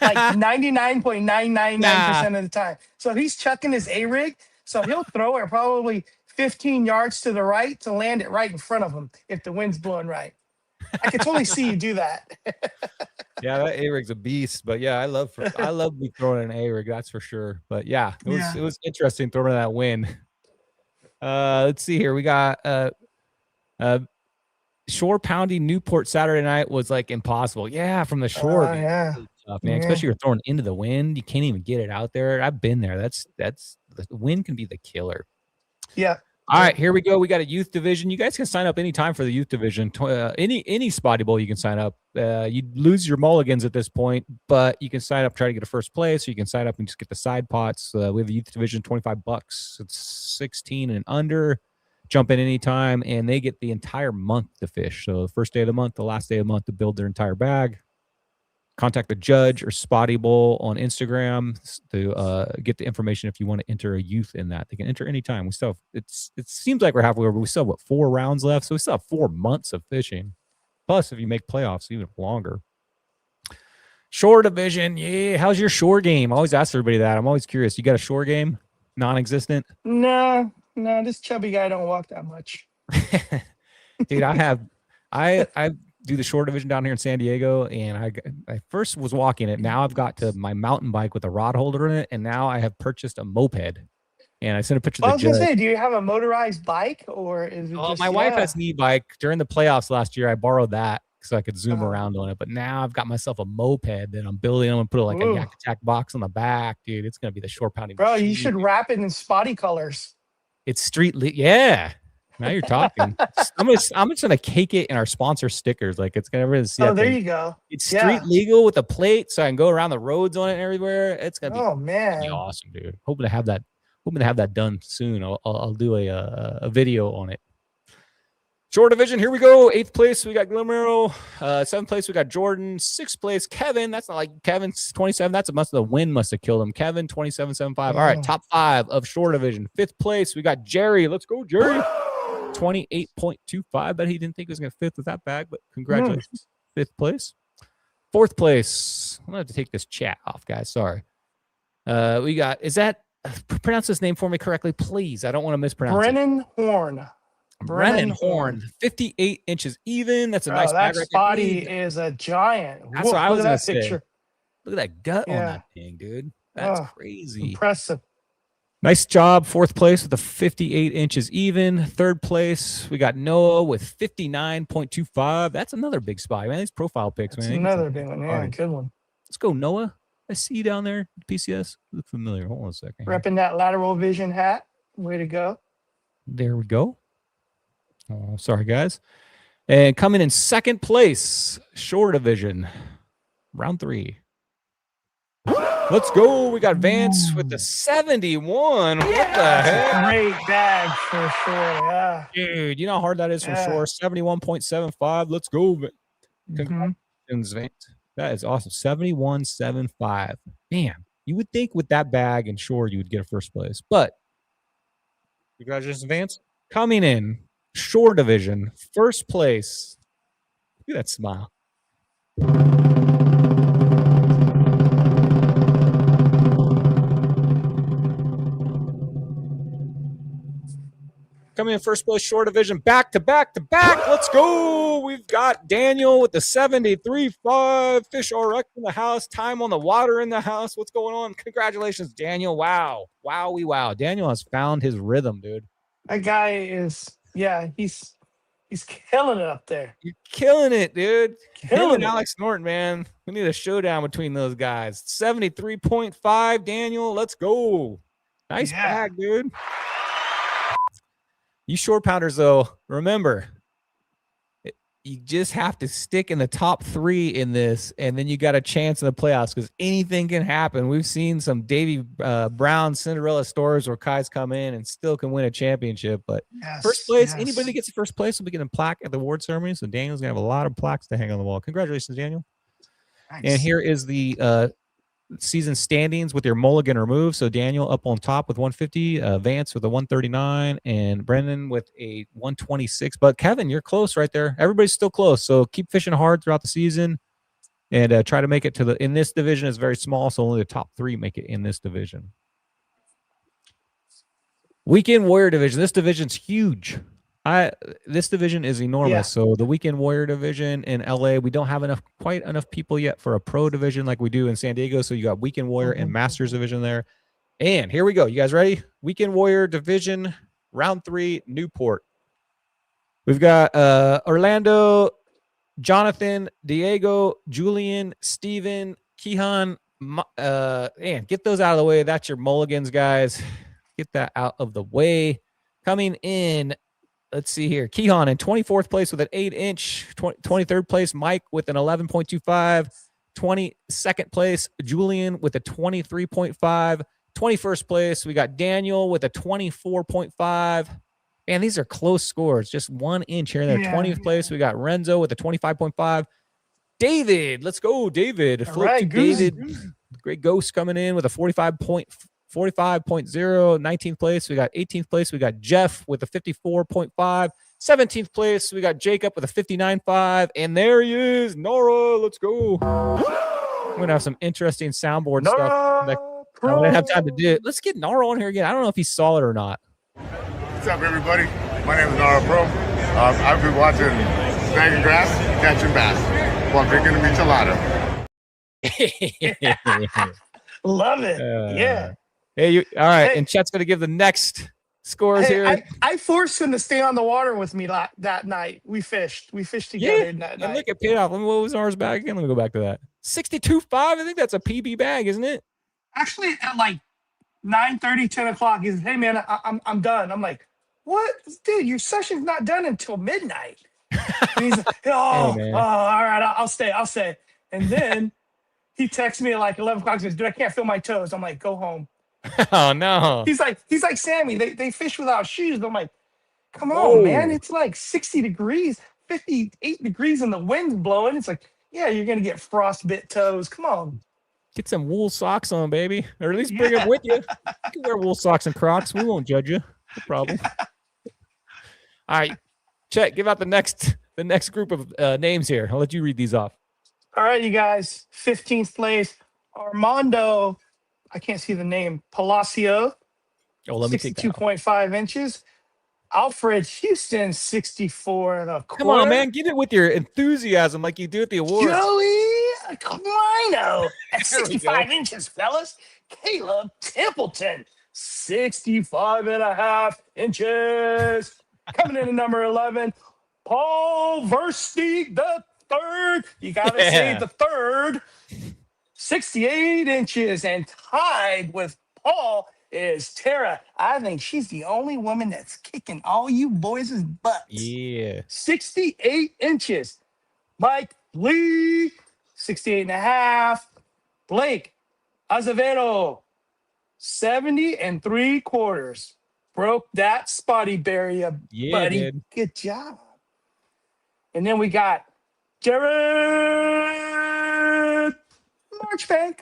Like 99.999% of the time. So he's chucking his A-rig. So he'll throw it probably 15 yards to the right to land it right in front of him if the wind's blowing right. I can totally see you do that. Yeah, that A-rig's a beast. But yeah, I love me throwing an A-rig, that's for sure. But yeah, it was interesting throwing that wind. Let's see here. We got shore pounding Newport Saturday night was like impossible. Yeah, from the shore. Tough, man. Especially you're throwing into the wind. You can't even get it out there. I've been there. That's the wind can be the killer. Yeah. All right, here we go. We got a youth division. You guys can sign up anytime for the youth division. Any Spotty Bowl you can sign up. You lose your mulligans at this point, but you can sign up, try to get a first place, or you can sign up and just get the side pots. We have a youth division, $25. It's 16 and under. Jump in anytime, and they get the entire month to fish. So the first day of the month, the last day of the month to build their entire bag. Contact the judge or Spotty Bowl on Instagram to get the information if you want to enter a youth in that. They can enter anytime. We still have, it seems like we're halfway over. We still have 4 rounds left, so we still have 4 months of fishing. Plus, if you make playoffs, even longer. Shore division, yeah. How's your shore game? I always ask everybody that. I'm always curious. You got a shore game? Non-existent? No, this chubby guy don't walk that much. Dude, I do the shore division down here in San Diego, and I first was walking it. Now I've got to my mountain bike with a rod holder in it, and now I have purchased a moped. And I sent a picture to the judge. I was gonna say, do you have a motorized bike, or is it just my wife has an e-bike. During the playoffs last year, I borrowed that so I could zoom around on it. But now I've got myself a moped that I'm building. I'm gonna put like a Yak Attack box on the back, dude. It's gonna be the shore pounding. Bro, you should wrap it in Spotty colors. It's yeah. Now you're talking. I'm just gonna cake it in our sponsor stickers. Like it's gonna really see. Oh, there you go. It's street legal with a plate, so I can go around the roads on it and everywhere. It's gonna be man, be awesome, dude. Hoping to have that done soon. I'll do a video on it. Shore division, here we go. 8th place, we got Glimero. 7th place, we got Jordan. 6th place, Kevin. That's not like Kevin's 27. That's the wind must have killed him. Kevin, 27.75. All right, top 5 of shore division. 5th place, we got Jerry. Let's go, Jerry. 28.25. Bet he didn't think he was going to 5th with that bag, but congratulations. 5th place. 4th place. I'm going to have to take this chat off, guys. Sorry. We got, pronounce this name for me correctly, please. I don't want to mispronounce Brennan Horn. Brennan Horn, 58 inches even. That's a nice bag. That Spotty is a giant. That's what I was going to say. Look at that gut on that thing, dude. That's crazy. Impressive. Nice job. 4th place with a 58 inches even. 3rd place, we got Noah with 59.25. That's another big spot, man. These profile picks, man. Another big one. Yeah, good one. Let's go, Noah. I see you down there. PCS. Look familiar. Hold on a second. Repping that lateral vision hat. Way to go. There we go. Oh, sorry, guys. And coming in 2nd place, shore division, round 3. Let's go. We got Vance with the 71. What the heck? Great bag for sure. Yeah. Dude, you know how hard that is from shore? 71.75. Let's go. Congratulations, Vance. That is awesome. 71.75. Man, you would think with that bag and shore you would get a first place. But congratulations, Vance. Coming in shore division, 1st place. Look at that smile. coming in first place, short division, back to back to back. Let's go. We've got Daniel with the 73.5. Fish RX in the house. Time on the water in the house. What's going on? Congratulations, Daniel. Wow. Wow. Daniel has found his rhythm, dude. That guy is, yeah, he's killing it up there. You're killing it, dude. Him and Killing it. Alex Norton, man. We need a showdown between those guys. 73.5, Daniel. Let's go. Nice bag, dude. You short pounders, though, remember, you just have to stick in the top 3 in this, and then you got a chance in the playoffs because anything can happen. We've seen some Davy Brown Cinderella stories where guys come in and still can win a championship. But first place, anybody that gets the first place will be getting a plaque at the award ceremony. So Daniel's going to have a lot of plaques to hang on the wall. Congratulations, Daniel. Nice. And here is the season standings with your mulligan removed. So Daniel up on top with 150, Vance with a 139, and Brendan with a 126. But Kevin, you're close right there. Everybody's still close. So keep fishing hard throughout the season and try to make it to the, in this division is very small. So only the top 3 make it in this division. Weekend Warrior division. This division's huge. This division is enormous. Yeah. So the Weekend Warrior division in LA, we don't have quite enough people yet for a pro division like we do in San Diego. So you got Weekend Warrior and Masters division there. And here we go. You guys ready? Weekend Warrior division, round 3, Newport. We've got Orlando, Jonathan, Diego, Julian, Steven, Kihan. And get those out of the way. That's your mulligans, guys. Get that out of the way. Coming in, let's see here. Kihan in 24th place with an 8-inch. 23rd place, Mike with an 11.25. 22nd place, Julian with a 23.5. 21st place, we got Daniel with a 24.5. Man, these are close scores. Just 1 inch here and there. Yeah. 20th place, we got Renzo with a 25.5. David, let's go, David. All right, David. Great Ghost coming in with a 45.0. 19th place, we got 18th place, we got Jeff with a 54.5. 17th place, we got Jacob with a 59.5. And there he is, Nora. Let's go. We're going to have some interesting soundboard stuff. I don't have time to do it. Let's get Nara on here again. I don't know if he saw it or not. What's up, everybody? My name is Nara Pro. I've been watching snagging grass, catching bass while drinking a michelada. Love it. Yeah. Hey, you all right? Hey, and Chet's gonna give the next scores here. I forced him to stay on the water with me that night. We fished together that night. And look, it paid off. What was ours back again? Let me go back to that. 62.5. I think that's a PB bag, isn't it? Actually, at like 9:30, 10 o'clock, he says, "Hey man, I'm done." I'm like, "What, dude? Your session's not done until midnight." And he's like, all right, I'll stay. And then he texts me at like 11 o'clock. Says, "Dude, I can't feel my toes." I'm like, "Go home." Oh no. He's like Sammy. They fish without shoes. I'm like, "Come on, man! It's like 60 degrees, 58 degrees, and the wind's blowing." It's like, yeah, you're gonna get frostbit toes. Come on. Get some wool socks on, baby. Or at least bring them with you. You can wear wool socks and Crocs. We won't judge you. No problem. All right. Chet, give out the next group of names here. I'll let you read these off. All right, you guys. 15th place, Armando. I can't see the name. Palacio. Oh, let me take that. 62.5 inches. Alfred Houston, 64 and a quarter. Come on, man. Get it with your enthusiasm like you do at the awards. Joey Clino at 65 inches, fellas. Caleb Templeton, 65.5 inches. Coming in at number 11, Paul Versteeg the third. You got to say the third. 68 inches. And tied with Paul is Tara. I think she's the only woman that's kicking all you boys' butts. Yeah. 68 inches. Mike Lee, 68.5. Blake Azevedo, 70.75. Broke that spotty barrier, buddy. Dude. Good job. And then we got Jared Marchbank,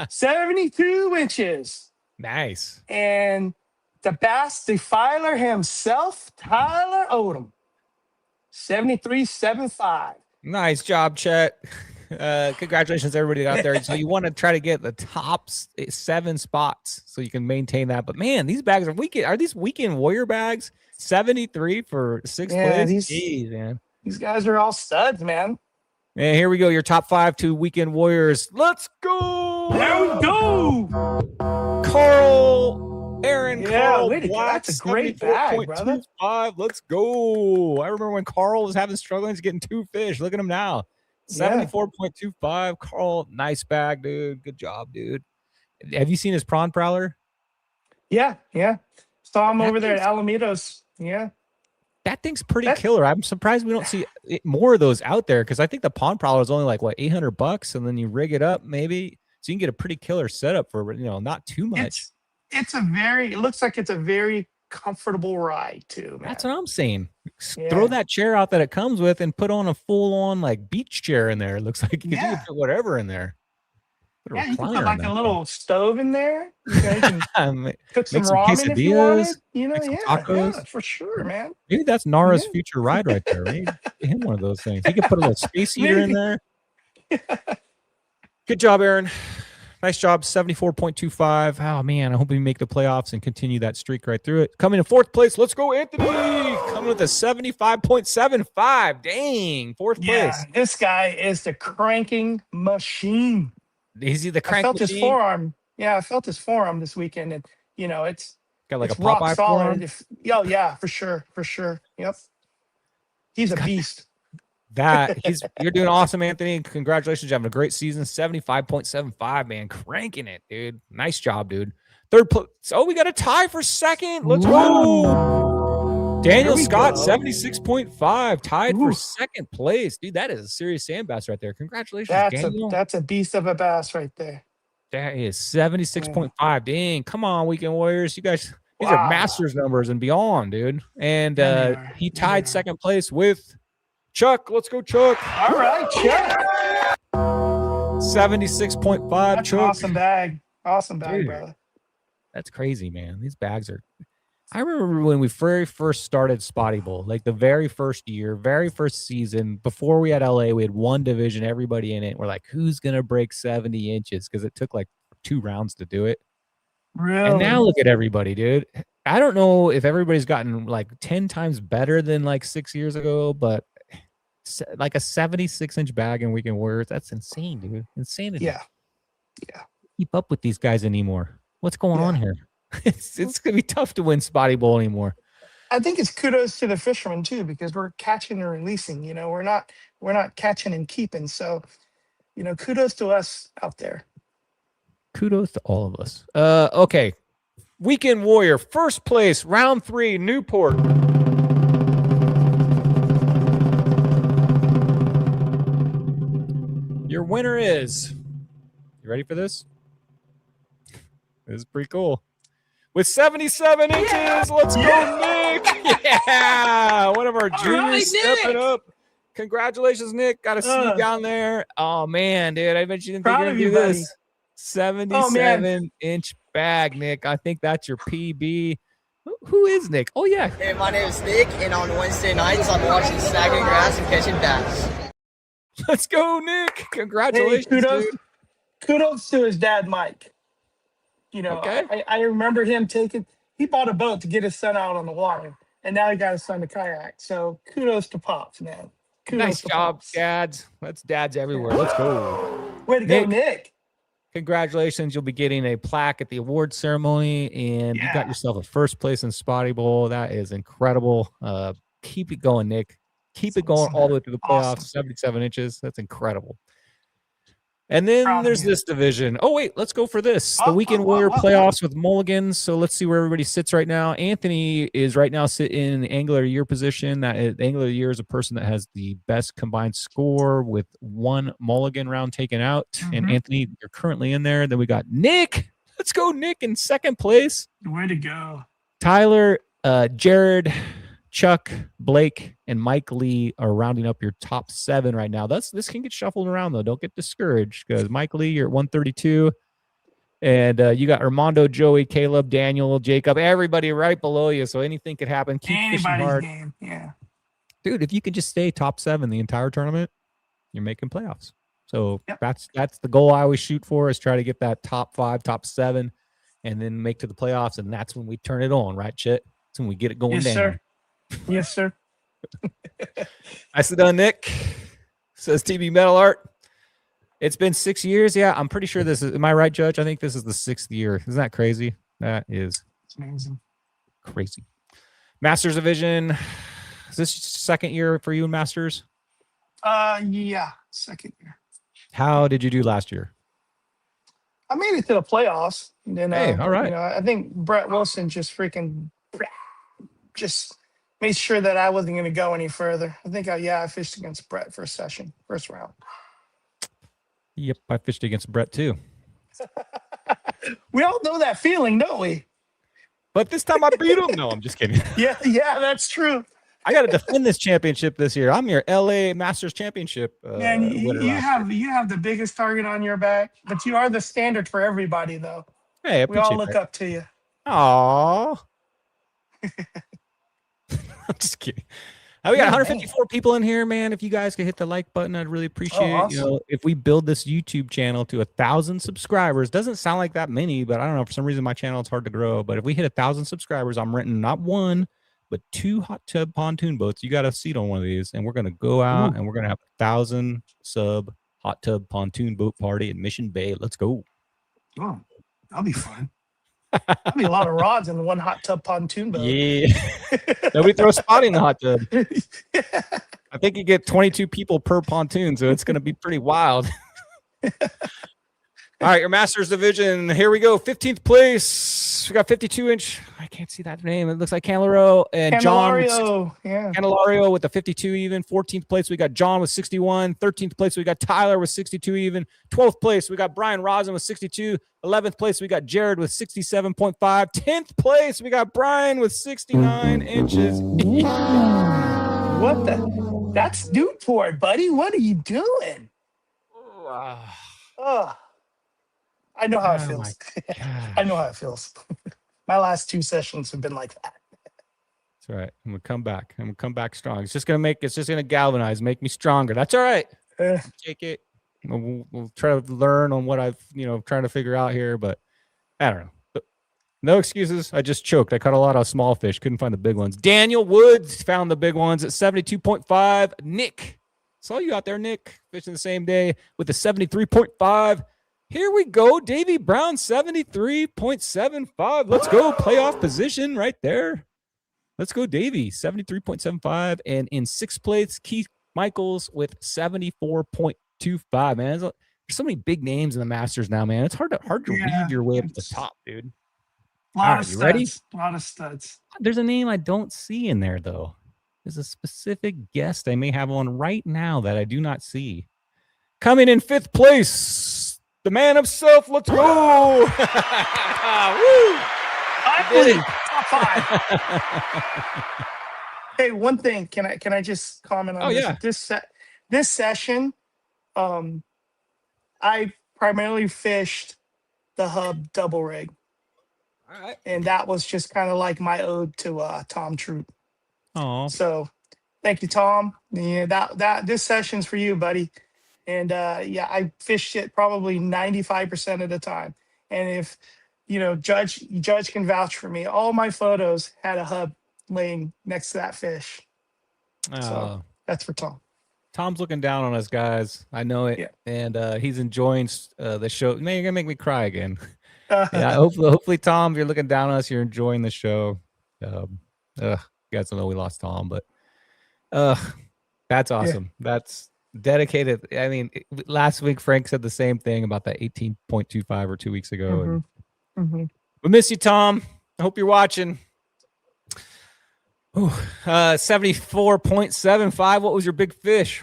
72 inches. Nice. And the bass defiler himself, Tyler Odom, 73.75. Nice job, Chet. Congratulations, everybody out there. So you want to try to get the top 7 spots so you can maintain that. But man, these bags are these weekend warrior bags? 73 for 6th place. Jeez, man. These guys are all studs, man. And here we go. Your top 5 to weekend warriors. Let's go. There we go. Aaron, Yeah, Carl, that's a great bag, brother. 5. Let's go. I remember when Carl was struggling to getting 2 fish. Look at him now. 74.25. Carl, nice bag, dude. Good job, dude. Have you seen his prawn prowler? Yeah. Saw him over there at Alamitos. Yeah. That thing's pretty killer. I'm surprised we don't see more of those out there because I think the prawn prowler is only like $800, and then you rig it up maybe so you can get a pretty killer setup for not too much. It looks like it's a very comfortable ride too, man. That's what I'm saying. Throw that chair out that it comes with and put on a full-on like beach chair in there. It looks like you can put whatever in there. You can put like a little stove in there. You can cook some ramen if you wanted. Yeah, for sure, man. Maybe that's Nara's future ride right there. Maybe get him one of those things. He could put a little space heater in there. Good job, Aaron. Nice job, 74.25. Oh, man, I hope we make the playoffs and continue that streak right through it. Coming in 4th place, let's go, Anthony. Coming with a 75.75. Dang, 4th place. Yeah, this guy is the cranking machine. Is he the crank machine? His forearm. Yeah, I felt his forearm this weekend, and, it's got like it's a Popeye forearm? Yeah, for sure. Yep. He's a beast. You're doing awesome, Anthony. Congratulations. You're having a great season. 75.75, man. Cranking it, dude. Nice job, dude. 3rd place. Oh, we got a tie for 2nd. Let's go. Daniel Scott, 76.5. Tied for 2nd place. Dude, that is a serious sand bass right there. Congratulations, Daniel. That's a beast of a bass right there. That is 76.5. Dang. Come on, Weekend Warriors. You guys, these are Masters numbers and beyond, dude. And he tied 2nd place with Chuck. Let's go, Chuck. All right, Chuck. 76.5. That's Chuck. An awesome bag, dude, brother. That's crazy, man. These bags are. I remember when we very first started Spotty Bowl, like the very first year, very first season, before we had LA, we had one division, everybody in it. We're like, who's going to break 70 inches? Because it took like 2 rounds to do it. Really? And now look at everybody, dude. I don't know if everybody's gotten like 10 times better than like 6 years ago, but like a 76-inch bag in Weekend Warriors, that's insane, dude. Insanity. Yeah. Keep up with these guys anymore. What's going on here? It's gonna be tough to win Spotty Bowl anymore. I think it's kudos to the fishermen too, because we're catching and releasing. We're not catching and keeping. So, kudos to us out there. Kudos to all of us. Okay. Weekend Warrior, 1st place, round 3, Newport. Your winner is, you ready for this? This is pretty cool. With 77 inches, let's go, Nick. Yeah, one of our juniors stepping up. Congratulations, Nick. Got to see you down there. Oh, man, dude, I bet you didn't think you were going to do this. 77-inch bag, Nick. I think that's your PB. Who is Nick? Oh, yeah. Hey, my name is Nick, and on Wednesday nights, I'm watching snagging grass and catching bass. Let's go, Nick. Congratulations, hey, dude. Kudos to his dad, Mike. I remember him he bought a boat to get his son out on the water, and now he got his son to kayak. So kudos to Pops, man. Nice job, Pops. Dads. That's dads everywhere. Let's go. Way to go, Nick. Congratulations. You'll be getting a plaque at the award ceremony, and you got yourself a 1st place in Spotty Bowl. That is incredible. Keep it going, Nick. Keep it going all the way through the playoffs. 77 inches. That's incredible. And then there's this division. Oh, wait, let's go for this. The Weekend Warrior playoffs with mulligans. So let's see where everybody sits right now. Anthony is right now sitting in the Angler of the Year position. The Angler of the Year is a person that has the best combined score with 1 mulligan round taken out. Mm-hmm. And Anthony, you're currently in there. Then we got Nick. Let's go, Nick, in 2nd place. Way to go. Tyler, Jared, Chuck, Blake, and Mike Lee are rounding up your top 7 right now. This can get shuffled around, though. Don't get discouraged, because Mike Lee, you're at 132. And you got Armando, Joey, Caleb, Daniel, Jacob, everybody right below you. So anything could happen. Keep fishing hard. Game. Yeah. Dude, if you could just stay top 7 the entire tournament, you're making playoffs. So that's the goal I always shoot for, is try to get that top 5, top 7, and then make to the playoffs. And that's when we turn it on, right, Chet? That's when we get it going Yes, down. sir. Yes, sir. Nicely done, Nick. Says TB Metal Art. It's been 6 years. Yeah, I'm pretty sure this is. Am I right, Judge? I think this is the 6th year. Isn't that crazy? That is amazing. Crazy. Masters Division. Is this 2nd year for you in Masters? Yeah, 2nd year. How did you do last year? I made it to the playoffs. And then, Hey, all right. I think Brett Wilson just made sure that I wasn't going to go any further. I think I fished against Brett first round. Yep, I fished against Brett too. We all know that feeling, don't we? But this time I beat him. No, I'm just kidding. Yeah, that's true. I got to defend this championship this year. I'm your LA Masters Championship. Man, you have the biggest target on your back, but you are the standard for everybody, though. Hey, we all look up to you. Aww. I'm just kidding. We got 154 people in here, man. If you guys could hit the like button, I'd really appreciate it. Awesome. You know, if we build this YouTube channel to 1,000 subscribers, doesn't sound like that many, but I don't know. For some reason, my channel is hard to grow. But if we hit 1,000 subscribers, I'm renting not 1, but 2 hot tub pontoon boats. You got a seat on one of these, and we're gonna go out and we're gonna have 1,000 sub hot tub pontoon boat party in Mission Bay. Let's go. Oh, that'll be fun. That'll be a lot of rods in one hot tub pontoon boat. Yeah. Nobody throw a Spotty in the hot tub. I think you get 22 people per pontoon, so it's going to be pretty wild. All right, your Masters Division. Here we go. 15th place. We got 52-inch. I can't see that name. It looks like Candelario and Candelario, John. Candelario with the 52 even. 14th place, we got John with 61. 13th place, we got Tyler with 62 even. 12th place, we got Brian Rosin with 62. 11th place, we got Jared with 67.5. 10th place, we got Brian with 69 inches. What the? That's Newport, buddy. What are you doing? Oh, I know how it feels. I know how it feels. My last 2 sessions have been like that. That's right. I'm gonna come back. I'm gonna come back strong. It's just gonna galvanize, make me stronger. That's all right. Take it. We'll try to learn on what I've trying to figure out here, but I don't know. But no excuses. I just choked. I caught a lot of small fish. Couldn't find the big ones. Daniel Woods found the big ones at 72.5. Nick, saw you out there, Nick, fishing the same day with the 73.5. Here we go. Davey Brown, 73.75. Let's go. Playoff position right there. Let's go, Davey, 73.75. And in 6th place, Keith Michaels with 74.25. Man, there's so many big names in the Masters now, man. It's hard to weave your way up to the top, dude. A lot of you studs. ready? A lot of studs. There's a name I don't see in there, though. There's a specific guest I may have on right now that I do not see. Coming in 5th place, the man himself. Let's go. Woo! Top 5. Hey, one thing. Can I just comment on this? Yeah. This session, I primarily fished the hub double rig. All right. And that was just kind of like my ode to Tom Troop. Oh. So thank you, Tom. Yeah, that this session's for you, buddy. And I fished it probably 95% of the time. And if Judge can vouch for me, all my photos had a hub laying next to that fish. So that's for Tom. Tom's looking down on us, guys. I know it. Yeah. And he's enjoying the show. Man, you're gonna make me cry again. Yeah, hopefully, Tom, if you're looking down on us, you're enjoying the show. You guys don't know we lost Tom, but that's awesome. Yeah. That's dedicated. I mean, last week Frank said the same thing about that 18.25 or 2 weeks ago. We miss you, Tom. I hope you're watching. 74.75. What was your big fish?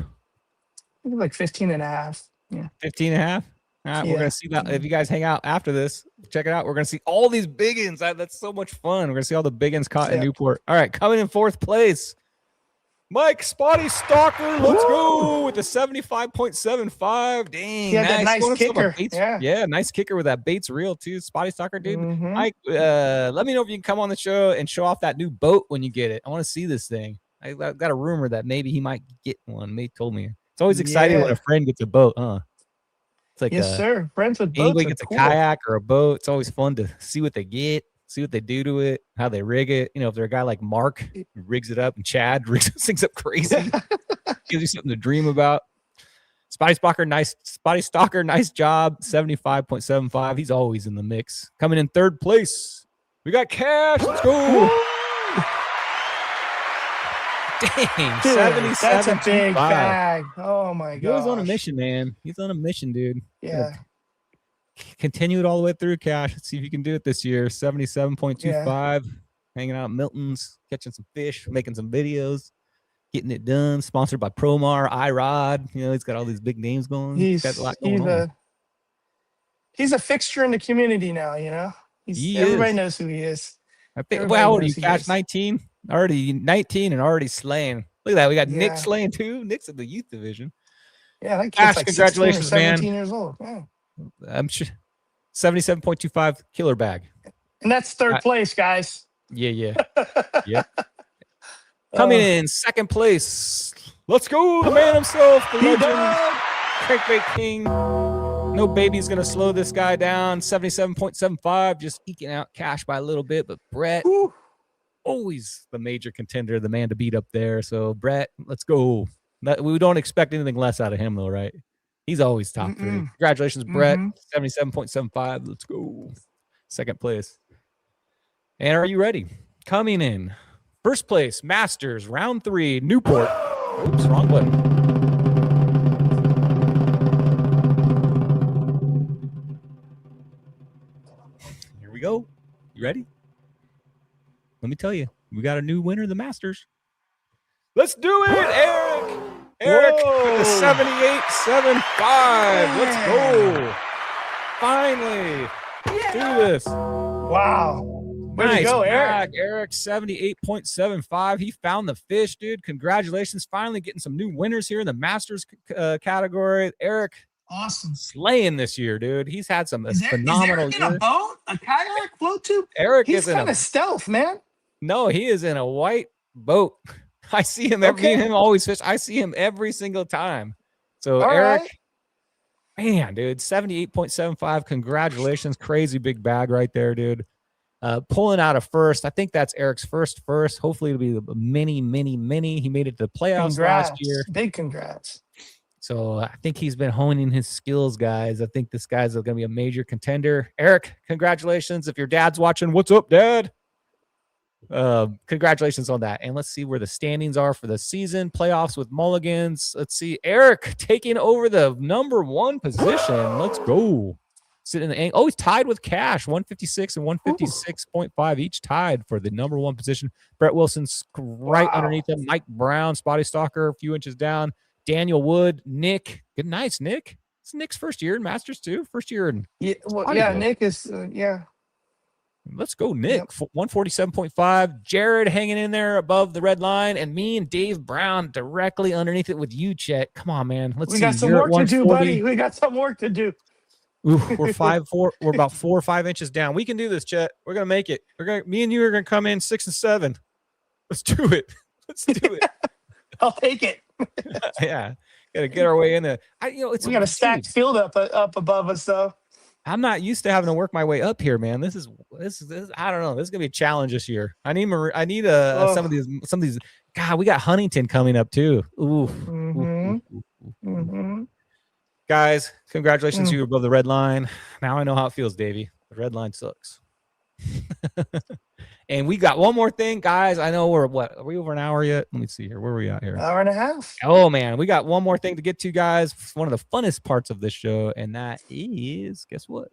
Like 15 and a half. Yeah. 15 and a half. All right, we're gonna see that. If you guys hang out after this, check it out. We're gonna see all these biggins. That's so much fun. We're gonna see all the biggins caught in Newport. All right, coming in 4th place, Mike Spotty Stalker. Let's go with the 75.75. Dang, yeah, that nice kicker. Yeah, nice kicker with that baits reel too. Spotty Stalker, dude. Mike, let me know if you can come on the show and show off that new boat when you get it. I want to see this thing. I got a rumor that maybe he might get one. Mate told me. It's always exciting when a friend gets a boat, huh? It's like Yes, sir. Friends with boats anybody are gets a cool. kayak or a boat. It's always fun to see what they get, see what they do to it, how they rig it. You know, if they're a guy like Mark who rigs it up, and Chad rigs things up crazy, gives you something to dream about. Spotty Stalker, nice job. 75.75. He's always in the mix. Coming in third place, we got Cash. Let's go. Dang, Dude, 77. that's a big bag. Oh my god. He's on a mission, man. He's on a mission, dude. Yeah. Continue it all the way through, Cash. Let's see if you can do it this year. 77.25. Yeah. Hanging out at Milton's, catching some fish, making some videos, getting it done. Sponsored by Promar, iRod. You know, he's got all these big names going. He's got a lot going on. He's a fixture in the community now, you know? Everybody knows who he is. I think, well, how old are you, Cash? 19? Already 19 and already slaying. Look at that. We got Nick slaying too. Nick's in the youth division. Yeah, that kid's Cash, like congratulations, 16 or 17 man. years old. Yeah. I'm sure 77.25 killer bag. And that's third place, guys. Yeah. Yep. Coming in second place. Let's go. The man himself, the legend, Crankbait King. No baby's going to slow this guy down. 77.75, just eking out Cash by a little bit. But Brett, always the major contender, the man to beat up there. So, Brett, let's go. We don't expect anything less out of him, though, right? He's always top three. Congratulations, Brett. 77.75. Let's go. Second place. And are you ready? Coming in first place, Masters, round 3, Newport. Oops, wrong button. Here we go. You ready? Let me tell you, we got a new winner of the Masters. Let's do it, Eric. Eric with the 78.75. Let's go. Finally. Let's do this. Wow. Way to go, Eric. Eric, 78.75. He found the fish, dude. Congratulations. Finally getting some new winners here in the Masters category. Eric, awesome. Slaying this year, dude. He's had some phenomenal years. Is Eric in a boat? A kayak float tube? Eric He's kind of stealth, man. No, he is in a white boat. I see him me and him always fish. I see him every single time. So all Eric, right. Man, dude, 78.75. Congratulations. Crazy big bag right there, dude. Pulling out a first. I think that's Eric's first. Hopefully it'll be a mini. He made it to the playoffs last year. Big congrats. So I think he's been honing his skills, guys. I think this guy's going to be a major contender. Eric, congratulations. If your dad's watching, what's up, Dad? Congratulations on that. And let's see where the standings are for the season. Playoffs with mulligans. Let's see. Eric taking over the number 1 position. Let's go. Sitting in the he's tied with Cash, 156 and 156.5 each, tied for the number 1 position. Brett Wilson's right underneath him. Mike Brown, Spotty Stalker, a few inches down. Daniel Wood, Nick. Good nights, Nick. It's Nick's first year in Masters too. First year in Nick is Let's go, Nick. 147.5. Jared hanging in there above the red line, and me and Dave Brown directly underneath it with you, Chet. Come on, man. We got some work to do, buddy. We got some work to do. Ooh, we're 5'4". We're about 4 or 5 inches down. We can do this, Chet. We're gonna make it. Me and you are gonna come in 6 and 7. Let's do it. Let's do it. I'll take it. Yeah, gotta get our way in there. We got a stacked field up above us, though. I'm not used to having to work my way up here, man. This is I don't know. This is gonna be a challenge this year. I need some of these. God, we got Huntington coming up too. Ooh. Guys, congratulations, you above the red line. Now I know how it feels, Davey. The red line sucks. And we got one more thing, guys. I know are we over an hour yet? Let me see here. Where are we at here? Hour and a half. Oh man, we got one more thing to get to, guys. One of the funnest parts of this show, and that is, guess what?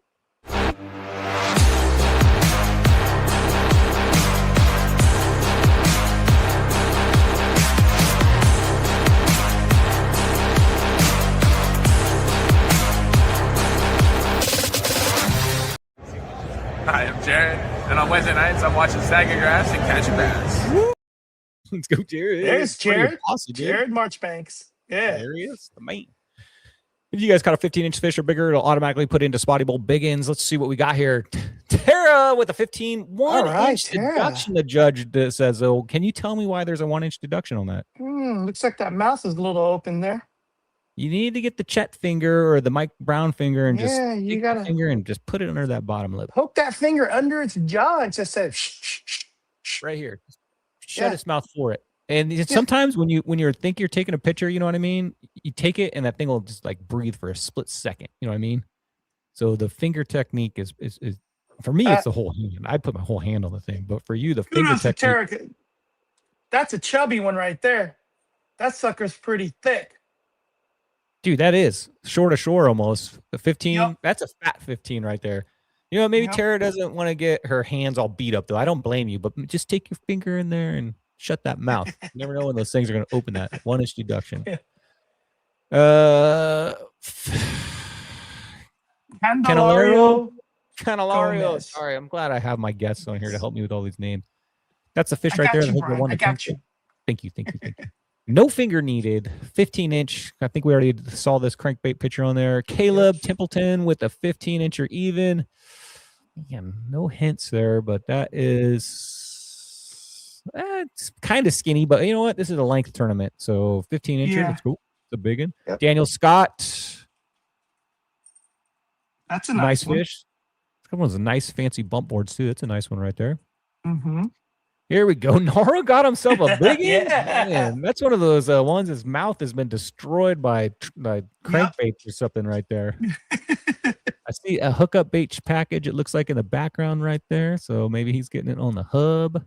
Hi, I'm Jared, and on Wednesday nights I'm watching Snagging Grass and Catching Bass. Let's go, Jared. There's Jared. Awesome, Jared Marchbanks. Yeah. There he is, the man. If you guys caught a 15-inch fish or bigger, it'll automatically put into Spotty Bowl Biggins. Let's see what we got here. Tara with a 1-inch deduction. The judge says, "Oh, can you tell me why there's a 1-inch deduction on that?" Looks like that mouth is a little open there. You need to get the Chet finger or the Mike Brown finger and just you take gotta the finger and just put it under that bottom lip. poke that finger under its jaw and just say, shh, shh, shh, shh. Right here. Shut its mouth for it. And sometimes when you think you're taking a picture, you know what I mean? You take it and that thing will just like breathe for a split second. You know what I mean? So the finger technique is for me, it's the whole hand. I put my whole hand on the thing, but for you, the finger technique. That's a chubby one right there. That sucker's pretty thick. Dude, that is shore to shore almost. The 15, that's a fat 15 right there. You know, maybe Tara doesn't want to get her hands all beat up, though. I don't blame you, but just take your finger in there and shut that mouth. You never know when those things are going to open that 1-inch deduction. Candelario. Sorry, I'm glad I have my guests on here to help me with all these names. That's a fish right there. I got you. Thank you. No finger needed. 15-inch. I think we already saw this crankbait picture on there. Caleb Templeton with a 15-inch or even. Again, no hints there, but that is it's kind of skinny. But you know what? This is a length tournament, so 15 inches. That's cool. It's a big one. Yep. Daniel Scott. That's a nice fish. That one's a nice fancy bump boards too. That's a nice one right there. Mm-hmm. Here we go. Nora got himself a big Man, that's one of those ones. His mouth has been destroyed by crankbaits or something right there. I see a hookup bait package. It looks like in the background right there. So maybe he's getting it on the hub.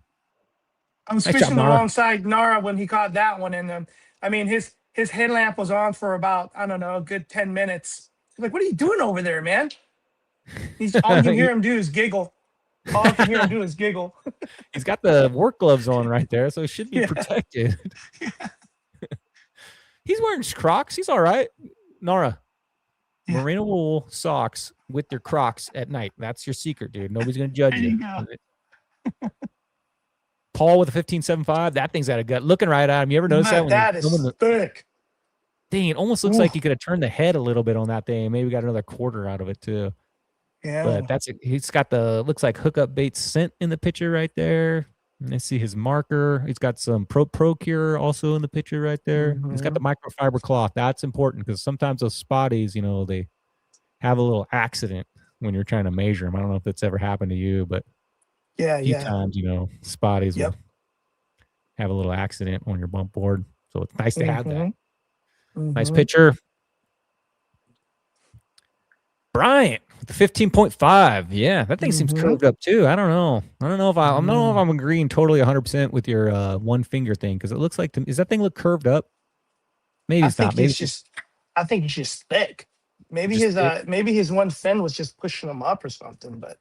I was fishing alongside Nara when he caught that one, and I mean his headlamp was on for about a good 10 minutes. He's like, "What are you doing over there, man?" All you can hear him do is giggle. All I can hear him do is giggle. He's got the work gloves on right there, so he should be protected. He's wearing Crocs. He's all right. Nara, merino wool socks with your Crocs at night. That's your secret, dude. Nobody's going to judge you. Paul with a 15.75. That thing's got a gut. Looking right at him. You ever notice that? That is thick. Dang, it almost looks like you could have turned the head a little bit on that thing. Maybe got another quarter out of it, too. Yeah, but he's got looks like hookup bait scent in the picture right there. And I see his marker. He's got some Procure also in the picture right there. Mm-hmm. He's got the microfiber cloth. That's important because sometimes those spotties, they have a little accident when you're trying to measure them. I don't know if that's ever happened to you, but a few times, spotties will have a little accident on your bump board. So it's nice to have that. Mm-hmm. Nice picture. Bryant with the 15.5. Yeah, that thing seems curved up too. I don't know. I don't know if I'm agreeing totally 100% with your one finger thing because it looks like does that thing look curved up? Maybe it's not. Maybe I think it's just thick. Maybe his one fin was just pushing him up or something. But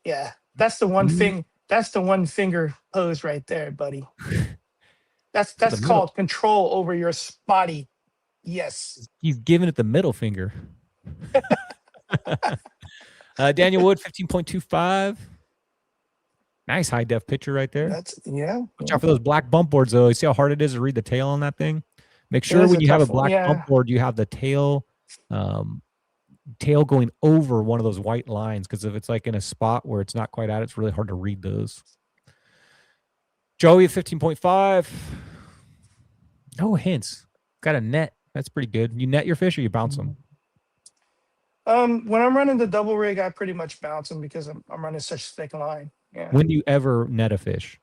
yeah, that's the one thing. That's the one finger pose right there, buddy. That's called control over your spotty. Yes, he's giving it the middle finger. Daniel Wood 15.25. Nice high def picture right there. Watch out for those black bump boards though. You see how hard it is to read the tail on that thing? Make sure when you have a black bump board, you have the tail going over one of those white lines because if it's like in a spot where it's not quite at, it's really hard to read those. Joey at 15.5. No hints. Got a net. That's pretty good. You net your fish or you bounce them? When I'm running the double rig, I pretty much bounce them because I'm running such thick line. Yeah. When do you ever net a fish?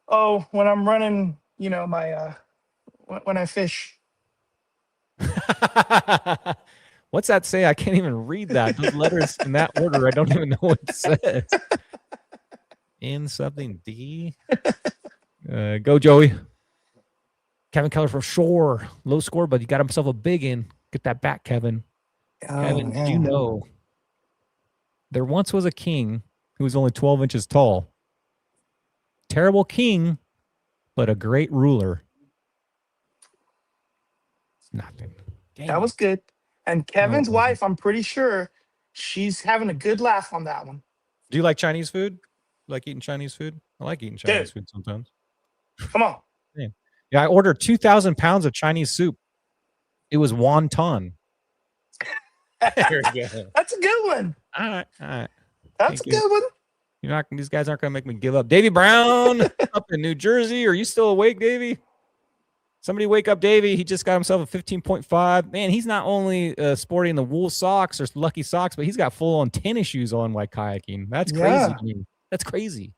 Oh, when I'm running, my when I fish. What's that say? I can't even read that. Those letters in that order, I don't even know what it says. In something D. Go, Joey. Kevin Keller from Shore. Low score, but he got himself a big in. Get that back, Kevin. Kevin, did you know there once was a king who was only 12 inches tall? Terrible king, but a great ruler. It's nothing. Dang. That was good. And Kevin's wife, I'm pretty sure she's having a good laugh on that one. Do you like Chinese food? Like eating Chinese food? I like eating Chinese food sometimes. Come on. Yeah, I ordered 2,000 pounds of Chinese soup. It was wonton. That's a good one. All right. That's a good one. These guys aren't going to make me give up. Davy Brown up in New Jersey. Are you still awake, Davy? Somebody wake up Davey. He just got himself a 15.5. Man, he's not only sporting the wool socks or lucky socks, but he's got full-on tennis shoes on like kayaking. That's crazy. Yeah. I mean, that's crazy.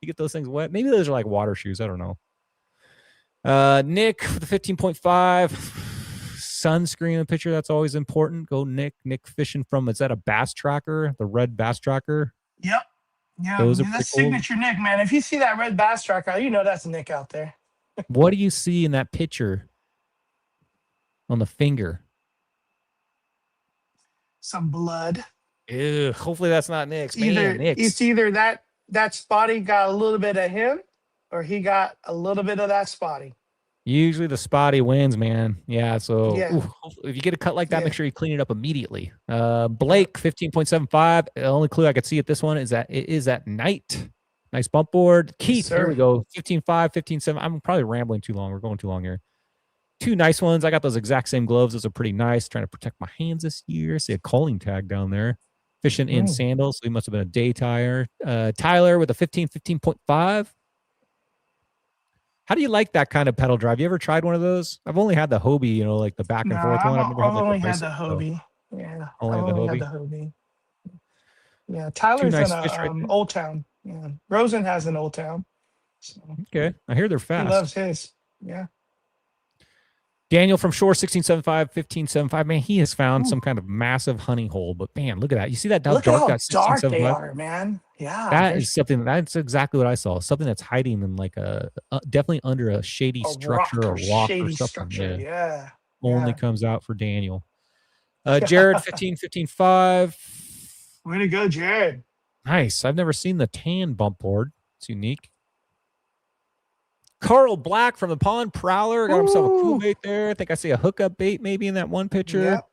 You get those things wet. Maybe those are like water shoes. I don't know. Nick with the 15.5. Sunscreen in the picture. That's always important. Go Nick. Nick fishing from, is that a bass tracker? The red bass tracker? Yep. Yeah, Those are that's pretty cool. signature Nick, man. If you see that red bass tracker, you know that's Nick out there. What do you see in that picture on the finger? Some blood. Ew, hopefully that's not Nick's. Man, Nick's. It's either that Spotty got a little bit of him, or he got a little bit of that Spotty. Usually the Spotty wins, man. Yeah, so Yeah. ooh, if you get a cut like that, Yeah. make sure you clean it up immediately. Blake, 15.75. The only clue I could see at this one is that it is at night. Nice bump board. Keith, here sir. we go. 15.5, 15.7. I'm probably rambling too long. We're going too long here. Two nice ones. I got those exact same gloves. Those are pretty nice. Trying to protect my hands this year. See a calling tag down there. Fishing in sandals. So he must have been a day tire. Tyler with a 15.5. How do you like that kind of pedal drive? You ever tried one of those? I've only had the Hobie, like the back and forth one. I've never had, I've like, only the had the bicycle. Hobie. Yeah, Only I've the only had Hobie? the Hobie. Yeah, Tyler's nice in fish right there. Old Town. Yeah, Rosen has an Old Town. So Okay. I hear they're he fast. loves his. Yeah. Daniel from Shore, 16.75, 15.75. Man, he has found some kind of massive honey hole. But man, look at that. You see that how Look dark at how that dark they 16.75? are, man. Yeah. That there's is something. That's exactly what I saw. Something that's hiding in like a definitely under a shady a structure rock or rock or shady something. structure. Yeah. Only Yeah. comes out for Daniel. Jared, 15.5. Way to go, Jared. Nice. I've never seen the tan bump board. It's unique. Carl Black from the Pond Prowler got himself a cool Ooh. bait there. I think I see a hookup bait maybe in that one picture. Yep.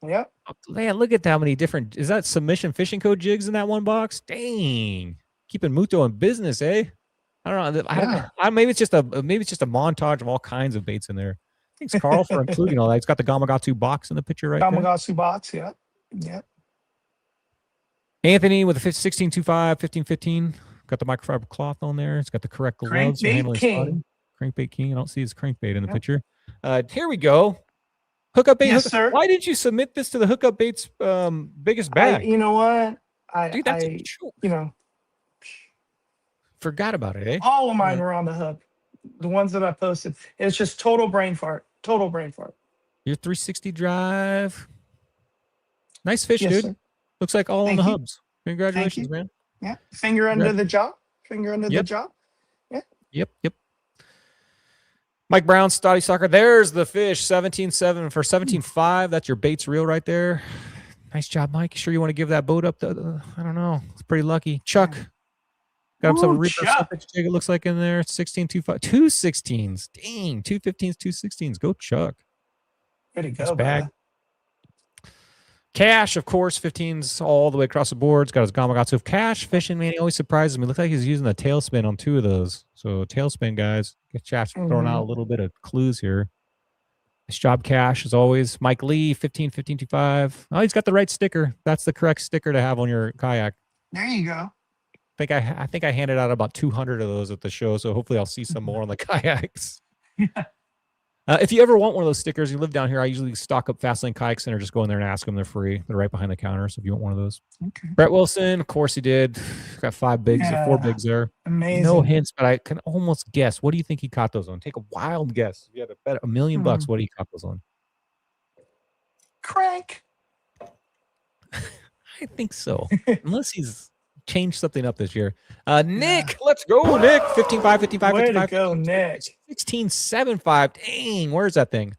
Yep. Oh, man, look at how many different. Is that submission fishing code jigs in that one box? Dang, keeping Muto in business, eh? I don't know. Maybe it's just a montage of all kinds of baits in there. Thanks, Carl, for including all that. It's got the Gamakatsu box in the picture right there. Gamakatsu box. Yep. Yep. Anthony with a 16.25, 15.15. Got the microfiber cloth on there. It's got the correct gloves. for Crankbait handling King. spotting. Crankbait King. I don't see his crankbait in the Yep. picture. Here we go. Hookup bait. Yes, sir. Why didn't you submit this to the hookup bait's biggest bag? You know what? Dude, that's a joke. Forgot about it, eh? All of mine were on the hook. The ones that I posted. It's just total brain fart. Total brain fart. Your 360 drive. Nice fish, Yes, dude. sir. Looks like all Thank on the you. hubs. Congratulations, man. Yeah. Finger under the jaw. Finger under the Yep. jaw. Yep. Mike Brown, Stotty Soccer. There's the fish. 17.7 for 17.5. That's your baits reel right there. Nice job, Mike. Sure you want to give that boat up? I don't know. It's pretty lucky. Chuck got himself a Reaper Chuck. Surface jig, it looks like in there. 16.25. 2 16s. Dang. 2 15s, 2 16s. Go, Chuck. Way to Nice go, bag. brother. Cash, of course, 15s all the way across the board. He's got his Gamakatsu of Cash fishing, man. He always surprises me. Looks like he's using the tailspin on 2 of those. So tailspin, guys. Cash throwing out a little bit of clues here. Nice job, Cash, as always. Mike Lee, 15.25. Oh, he's got the right sticker. That's the correct sticker to have on your kayak. There you go. I think I handed out about 200 of those at the show, so hopefully I'll see some more on the kayaks. If you ever want one of those stickers, you live down here, I usually stock up Fastlane Kayak Center. Just go in there and ask them. They're free. They're right behind the counter. So if you want one of those. Okay. Brett Wilson, of course he did. Got 5 bigs, 4 bigs there. Amazing. No hints, but I can almost guess. What do you think he caught those on? Take a wild guess. If you had to bet $1 million, what do you caught those on? Crank. I think so. Unless he's changed something up this year. Nick, let's go, Nick. 15.5, 55, Way 55. to go, Nick. 16.75. Dang, where's that thing?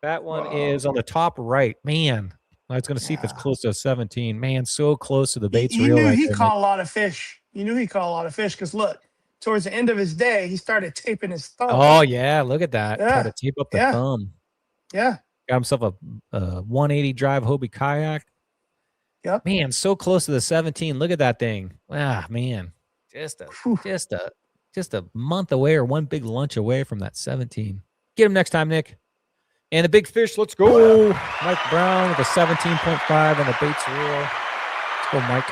That one is on the top right. Man, I was going to see if it's close to a 17. Man, so close to the baits You reel. knew Right he there, caught a lot of fish. You knew he caught a lot of fish because look, towards the end of his day, he started taping his thumb. Oh, yeah. Look at that. Yeah. Try to tape up the thumb. Yeah. Got himself a 180 drive Hobie kayak. Yep. Man, so close to the 17. Look at that thing. Ah, man. Just a month away or one big lunch away from that 17. Get him next time, Nick. And the big fish, let's go. Mike Brown with a 17.5 on the baits reel. Let's go, Mike.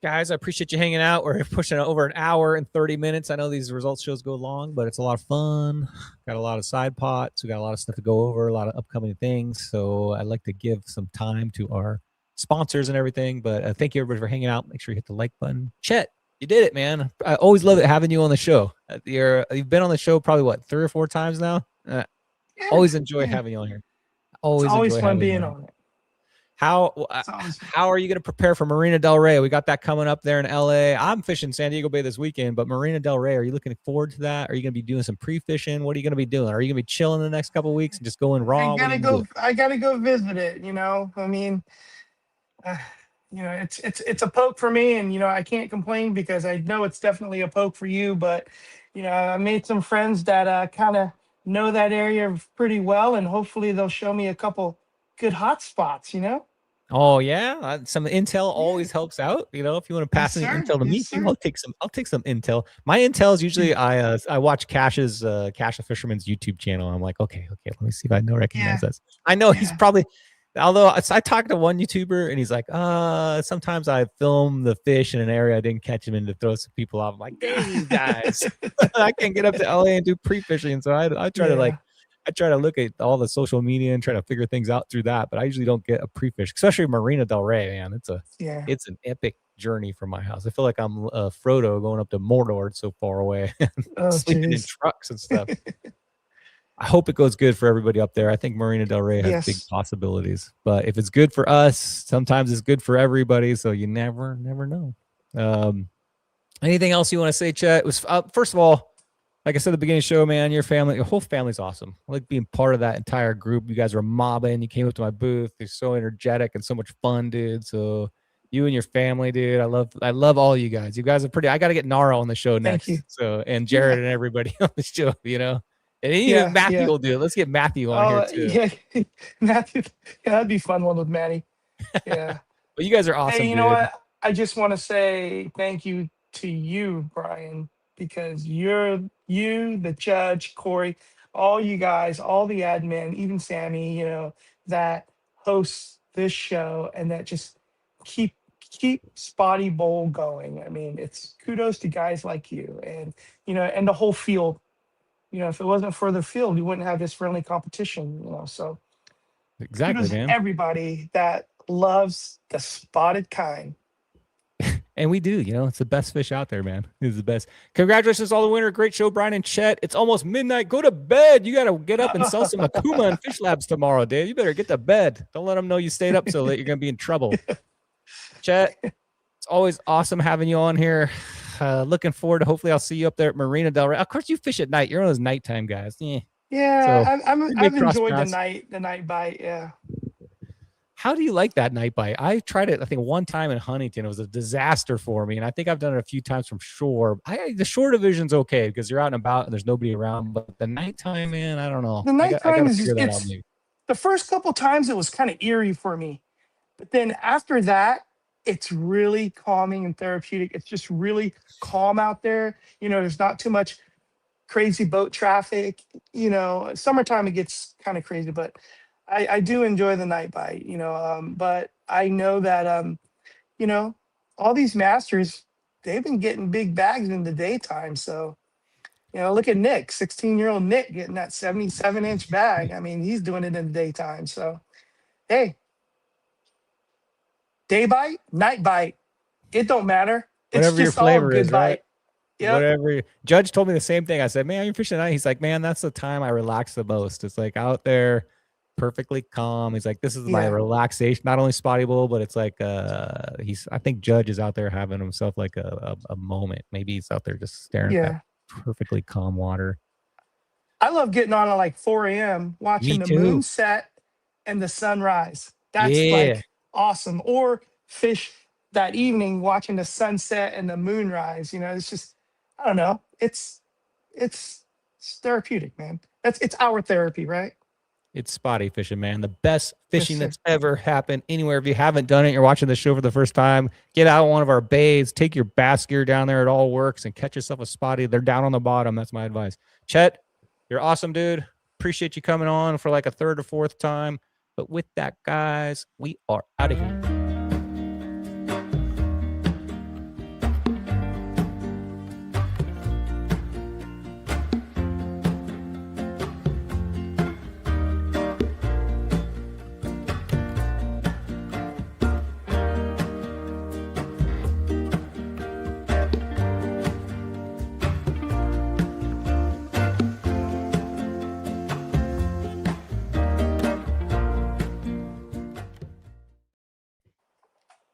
Guys, I appreciate you hanging out. We're pushing over an hour and 30 minutes. I know these results shows go long, but it's a lot of fun. Got a lot of side pots. We got a lot of stuff to go over, a lot of upcoming things. So I'd like to give some time to our sponsors and everything. But thank you, everybody, for hanging out. Make sure you hit the like button. Chet, you did it, man. I always love it having you on the show. You've been on the show probably, what, 3 or 4 times now? Always enjoy having you on here. Always fun being on it. How are you going to prepare for Marina Del Rey? We got that coming up there in LA. I'm fishing San Diego Bay this weekend, but Marina Del Rey, are you looking forward to that? Are you going to be doing some pre-fishing? What are you going to be doing? Are you going to be chilling the next couple of weeks and just going raw? I gotta go visit it. I mean, it's a poke for me, and I can't complain because I know it's definitely a poke for you. But I made some friends that kind of know that area pretty well, and hopefully they'll show me a couple good hot spots. Oh yeah, some intel always helps out. If you want to pass any intel to me, I'll take some intel. My intel is usually I watch Cash the Fisherman's YouTube channel. I'm like, okay, let me see if I recognize this. I know he's probably. Although I talked to one YouTuber and he's like, sometimes I film the fish in an area I didn't catch him in to throw some people off. I'm like, dang, you guys, I can't get up to LA and do pre-fishing. So I try to look at all the social media and try to figure things out through that. But I usually don't get a pre-fish, especially Marina Del Rey, man. It's an epic journey from my house. I feel like I'm Frodo going up to Mordor. It's so far away, sleeping in trucks and stuff. I hope it goes good for everybody up there. I think Marina Del Rey has big possibilities, but if it's good for us, sometimes it's good for everybody. So you never know. Anything else you want to say, Chet? It was first of all, like I said at the beginning of the show, man, your whole family's awesome. I like being part of that entire group. You guys were mobbing. You came up to my booth. You're so energetic and so much fun, dude. So you and your family, dude. I love all you guys. You guys are pretty. I got to get Nara on the show next. So and Jared and everybody on the show, And even Matthew will do it. Let's get Matthew on here too. Yeah, Matthew. Yeah, that'd be a fun one with Matty. Yeah. But you guys are awesome. Hey, you know what? I just want to say thank you to you, Brian, because you, the judge, Corey, all you guys, all the admin, even Sammy, that hosts this show and that just keep Spotty Bowl going. I mean, it's kudos to guys like you and and the whole field. If it wasn't for the field, we wouldn't have this friendly competition, So exactly, man. Everybody that loves the spotted kind. And we do, it's the best fish out there, man. It's the best. Congratulations to all the winner. Great show, Brian and Chet. It's almost midnight. Go to bed. You got to get up and sell some Akuma and Fish Labs tomorrow, Dave. You better get to bed. Don't let them know you stayed up so late. You're going to be in trouble. Chet, it's always awesome having you on here. Looking forward to hopefully I'll see you up there at Marina Del Rey. Of course, you fish at night. You're one of those nighttime guys. Yeah, so, I've enjoyed the night bite. Yeah. How do you like that night bite? I tried it, I think, one time in Huntington. It was a disaster for me, and I think I've done it a few times from shore. The shore division's okay because you're out and about and there's nobody around. But the nighttime, man, I don't know. The nighttime the first couple times it was kind of eerie for me, but then after that, it's really calming and therapeutic. It's just really calm out there. There's not too much crazy boat traffic. Summertime it gets kind of crazy, but I do enjoy the night bite. But I know that all these masters, they've been getting big bags in the daytime. So look at Nick, 16-year-old Nick getting that 77-inch bag. I mean, he's doing it in the daytime. So hey. Day bite, night bite, it don't matter. It's whatever just your flavor all good is, right? bite. Yep. Whatever. Judge told me the same thing. I said, man, you're fishing at night. He's like, man, that's the time I relax the most. It's like out there, perfectly calm. He's like, this is my relaxation. Not only Spotty Bowl, but it's like I think Judge is out there having himself like a moment. Maybe he's out there just staring at that perfectly calm water. I love getting on at like 4 a.m. watching the moon set and the sunrise. That's like awesome. Or fish that evening watching the sunset and the moonrise. It's just, I don't know. It's therapeutic, man. It's our therapy, right? It's spotty fishing, man. The best fishing that's ever happened anywhere. If you haven't done it, you're watching the show for the first time, get out one of our bays, take your bass gear down there. It all works, and catch yourself a spotty. They're down on the bottom. That's my advice. Chet, you're awesome, dude. Appreciate you coming on for like a third or fourth time. But with that, guys, we are out of here.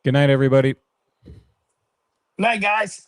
Good night, everybody. Night, guys.